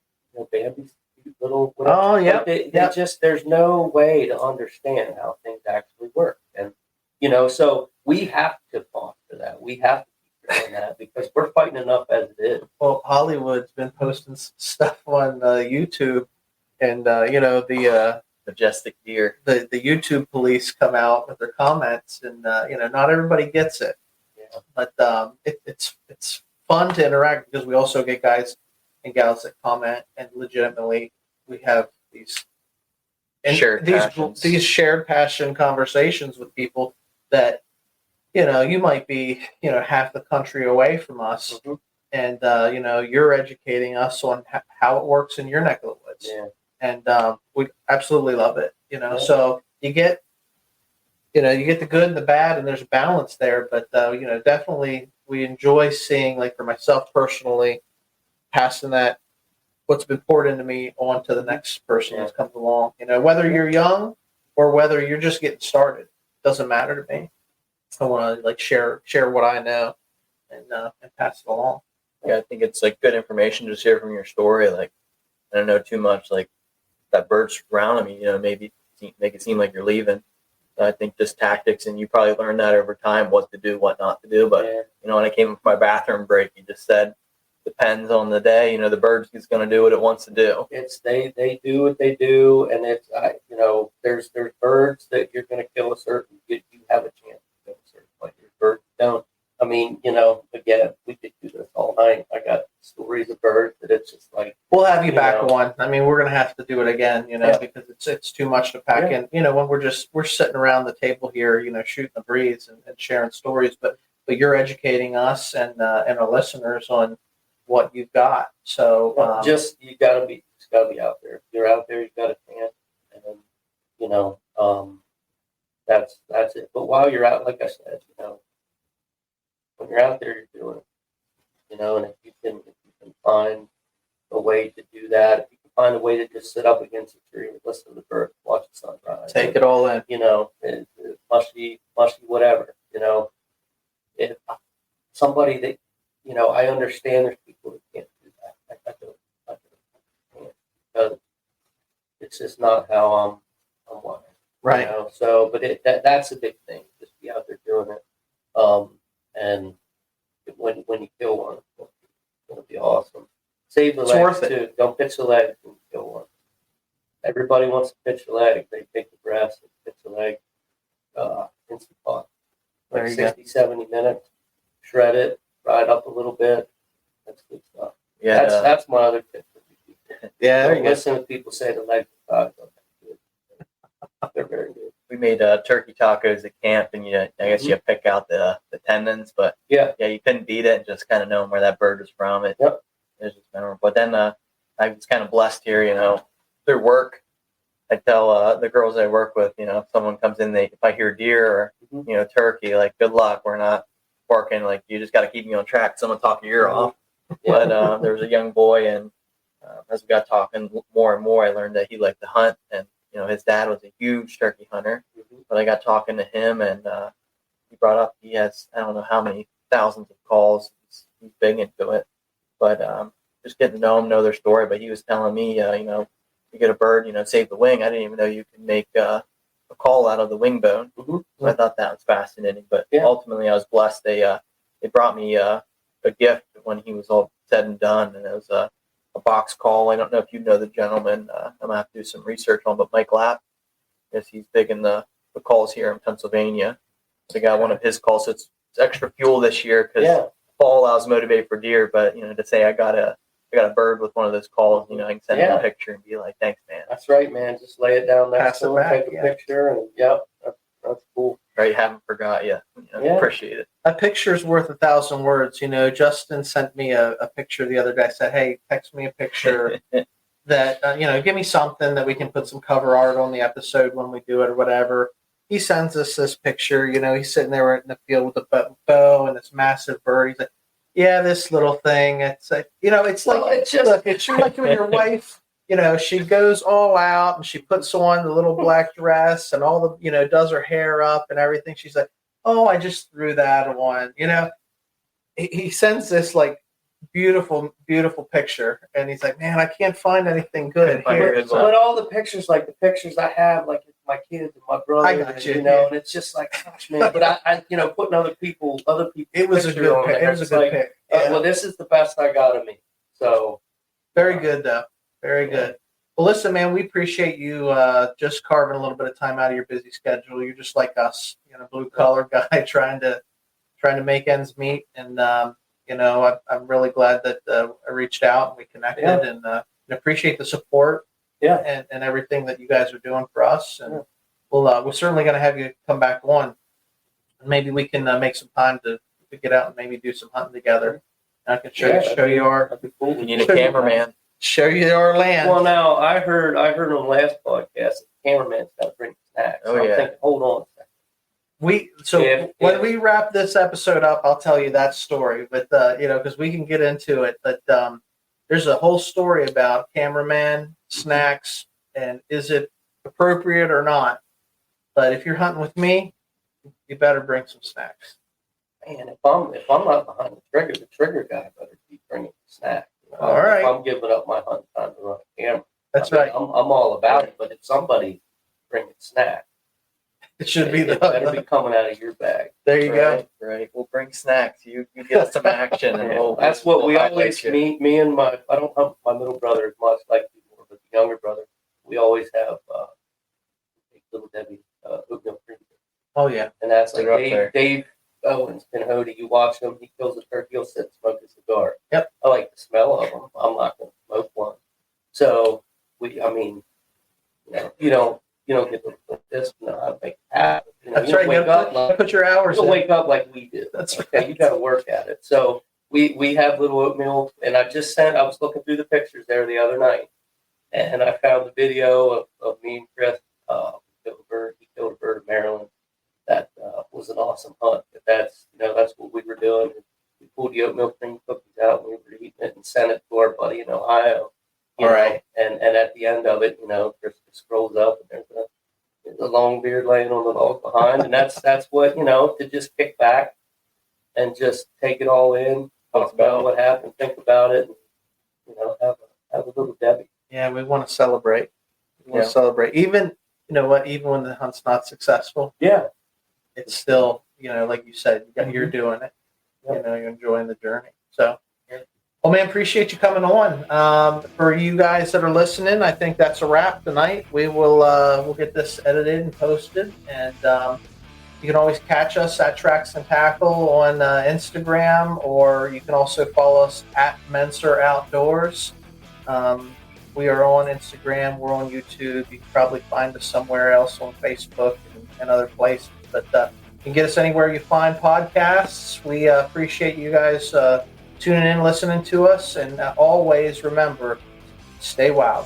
Speaker 3: Bambi's cute little.
Speaker 5: Oh yeah.
Speaker 3: There's no way to understand how things actually work. And so we have to foster that. We have to keep doing that because we're fighting enough as it is.
Speaker 5: Well, Hollywood's been posting stuff on YouTube, and the
Speaker 4: majestic deer.
Speaker 5: The YouTube police come out with their comments, and not everybody gets it.
Speaker 3: Yeah.
Speaker 5: But it's fun to interact because we also get guys and gals that comment, and legitimately we have these shared passion conversations with people that you might be half the country away from us, and you're educating us on how it works in your neck of the woods, and we absolutely love it. So you get the good and the bad, and there's a balance there. But definitely we enjoy seeing, like for myself personally, passing that what's been poured into me on to the next person that comes along. Whether you're young or whether you're just getting started, doesn't matter to me. I want to share what I know and pass it along.
Speaker 4: Yeah, I think it's like good information to share from your story. Like, I don't know too much. Like that bird surrounding me, maybe make it seem like you're leaving. So I think just tactics, and you probably learned that over time, what to do, what not to do. But when I came from my bathroom break, you just said depends on the day. The bird is going to do what it wants to do.
Speaker 3: It's they do what they do, and it's there's birds that you're going to kill a certain. You have a chance. Like your birds don't. I mean, again, we could do this all night. I got stories of birds that it's just like
Speaker 5: we'll have you back on. I mean, we're gonna have to do it again, because it's too much to pack in. When we're sitting around the table here, shooting the breeze and sharing stories, but you're educating us and our listeners on what you've got. So
Speaker 3: you gotta be out there. If you're out there, you've got a chance, and that's it. But while you're out, like I said, when you're out there, you're doing it, and if you can find a way to do that, if you can find a way to just sit up against a tree and listen to the birds, watch the sunrise,
Speaker 5: take it all in,
Speaker 3: mushy, whatever, if somebody that, I understand there's people that can't do that. I can't, because it's just not how I'm wired.
Speaker 5: Right.
Speaker 3: So, but that's a big thing. Just be out there doing it. And when you kill one, it'll be awesome. Save the legs too. Don't pitch the legs when you kill one. Everybody wants to pitch the leg. They take the breast and pitch the leg. Instant pot. Like 60, 70 minutes. Shred it. Fry it up a little bit. That's good stuff. Yeah, that's my other tip for people.
Speaker 5: Yeah,
Speaker 3: Don't listen to people say the legs are good. They're very good.
Speaker 4: We made turkey tacos at camp, and I guess you pick out the tendons, but you couldn't beat it, and just kind of knowing where that bird was from. It was just memorable. But then I was kind of blessed here, through work. I tell the girls I work with, if someone comes in, if I hear deer or turkey, like good luck. We're not working. Like you just got to keep me on track. Someone talk your ear off. But there was a young boy, and as we got talking more and more, I learned that he liked to hunt, and his dad was a huge turkey hunter. But I got talking to him, and he brought up he has I don't know how many thousands of calls. He's big into it, but just getting to know him, know their story. But he was telling me, you get a bird, save the wing. I didn't even know you could make a call out of the wing bone. So I thought that was fascinating. But ultimately, I was blessed. They brought me a gift when he was all said and done, and it was a box call. I don't know if you know the gentleman. I'm gonna have to do some research on, but Mike Lapp, yes, he's big in the calls here in Pennsylvania. So I got one of his calls. So it's extra fuel this year because fall allows motivate for deer. But to say I got a bird with one of those calls, I can send him a picture and be like, thanks, man.
Speaker 3: That's right, man. Just lay it down next to him, take a picture, and that's cool.
Speaker 4: Right, haven't forgot you. Appreciate it.
Speaker 5: A picture's worth 1,000 words. Justin sent me a picture the other day. I said, hey, text me a picture that, give me something that we can put some cover art on the episode when we do it or whatever. He sends us this picture. He's sitting there in the field with a bow and this massive bird. He's like, yeah, this little thing. It's like, it's like, it's like when your wife, she goes all out and she puts on the little black dress and all the, does her hair up and everything. She's like, oh, I just threw that on. He sends this like beautiful, beautiful picture, and he's like, man, I can't find anything good here.
Speaker 3: But all the pictures, like the pictures I have, like my kids and my brother,
Speaker 5: I got you,
Speaker 3: and it's just like, gosh, man. But I putting other people.
Speaker 5: It was a good pick. It was a good pick.
Speaker 3: Well, this is the best I got of me. So
Speaker 5: very good, though. Very good.
Speaker 2: Well, listen, man, we appreciate you just carving a little bit of time out of your busy schedule. You're just like us, blue collar guy trying to make ends meet. And I'm really glad that I reached out and we connected, and appreciate the support, and everything that you guys are doing for us. And we're certainly going to have you come back on, and maybe we can make some time to get out and maybe do some hunting together. And I can show you our.
Speaker 3: That'd be cool.
Speaker 4: You need a cameraman.
Speaker 2: Show you our land.
Speaker 3: Well, now I heard on the last podcast that the cameraman's got to bring snacks.
Speaker 4: Oh,
Speaker 3: so
Speaker 4: yeah.
Speaker 3: I'm thinking, hold on a second.
Speaker 2: When we wrap this episode up, I'll tell you that story. But because we can get into it. But there's a whole story about cameraman snacks and is it appropriate or not. But if you're hunting with me, you better bring some snacks.
Speaker 3: Man, if I'm not behind the trigger guy better be bringing snacks.
Speaker 2: All right.
Speaker 3: If I'm giving up my hunt time to run a camera.
Speaker 2: That's right.
Speaker 3: I'm all about it. But if somebody bringing snacks,
Speaker 2: It should be
Speaker 3: it better be coming out of your bag.
Speaker 2: There you go.
Speaker 4: Right. We'll bring snacks. You get some action, and
Speaker 3: That's what we
Speaker 4: highlight
Speaker 3: always
Speaker 4: you.
Speaker 3: me and my. I don't have my middle brother as much like before, but the younger brother, we always have little Debbie oatmeal cream,
Speaker 2: Oh yeah.
Speaker 3: and that's like
Speaker 4: They're up there.
Speaker 3: Dave Owens and Hody. You watch him; he kills a turkey. He'll sit and smoke a cigar.
Speaker 2: Yep.
Speaker 3: I like the smell of them. I'm not going to smoke one. So you don't get to put this. No, I make it happen.
Speaker 2: That's
Speaker 3: you
Speaker 2: right.
Speaker 3: don't
Speaker 2: You
Speaker 3: wake up
Speaker 2: gotta put your hours
Speaker 3: you
Speaker 2: in.
Speaker 3: don't wake up like we do.
Speaker 2: That's
Speaker 3: okay.
Speaker 2: right.
Speaker 3: You got to work at it. So we have little oatmeal, and I was looking through the pictures there the other night, and I found the video of me and Chris. He killed a bird in Maryland. That was an awesome hunt. But that's what we were doing. We pulled the oatmeal cream cookies out, and we were eating it and sent it to our buddy in Ohio.
Speaker 2: All right.
Speaker 3: And at the end of it, Chris scrolls up, and there's a long beard laying on the log behind, and that's what to just kick back and just take it all in, talk about what happened, think about it, and have a little Debbie.
Speaker 2: Yeah, we want to celebrate. We want to celebrate. Even even when the hunt's not successful, it's still like you said, you're doing it. You're enjoying the journey. So. Well, man, appreciate you coming on. For you guys that are listening, I think that's a wrap tonight. We will we'll get this edited and posted, and you can always catch us at Tracks and Tackle on Instagram, or you can also follow us at Menser Outdoors. We are on Instagram. We're on YouTube. You can probably find us somewhere else on Facebook and other places. But you can get us anywhere you find podcasts. We appreciate you guys tuning in, listening to us, and always remember, stay wild.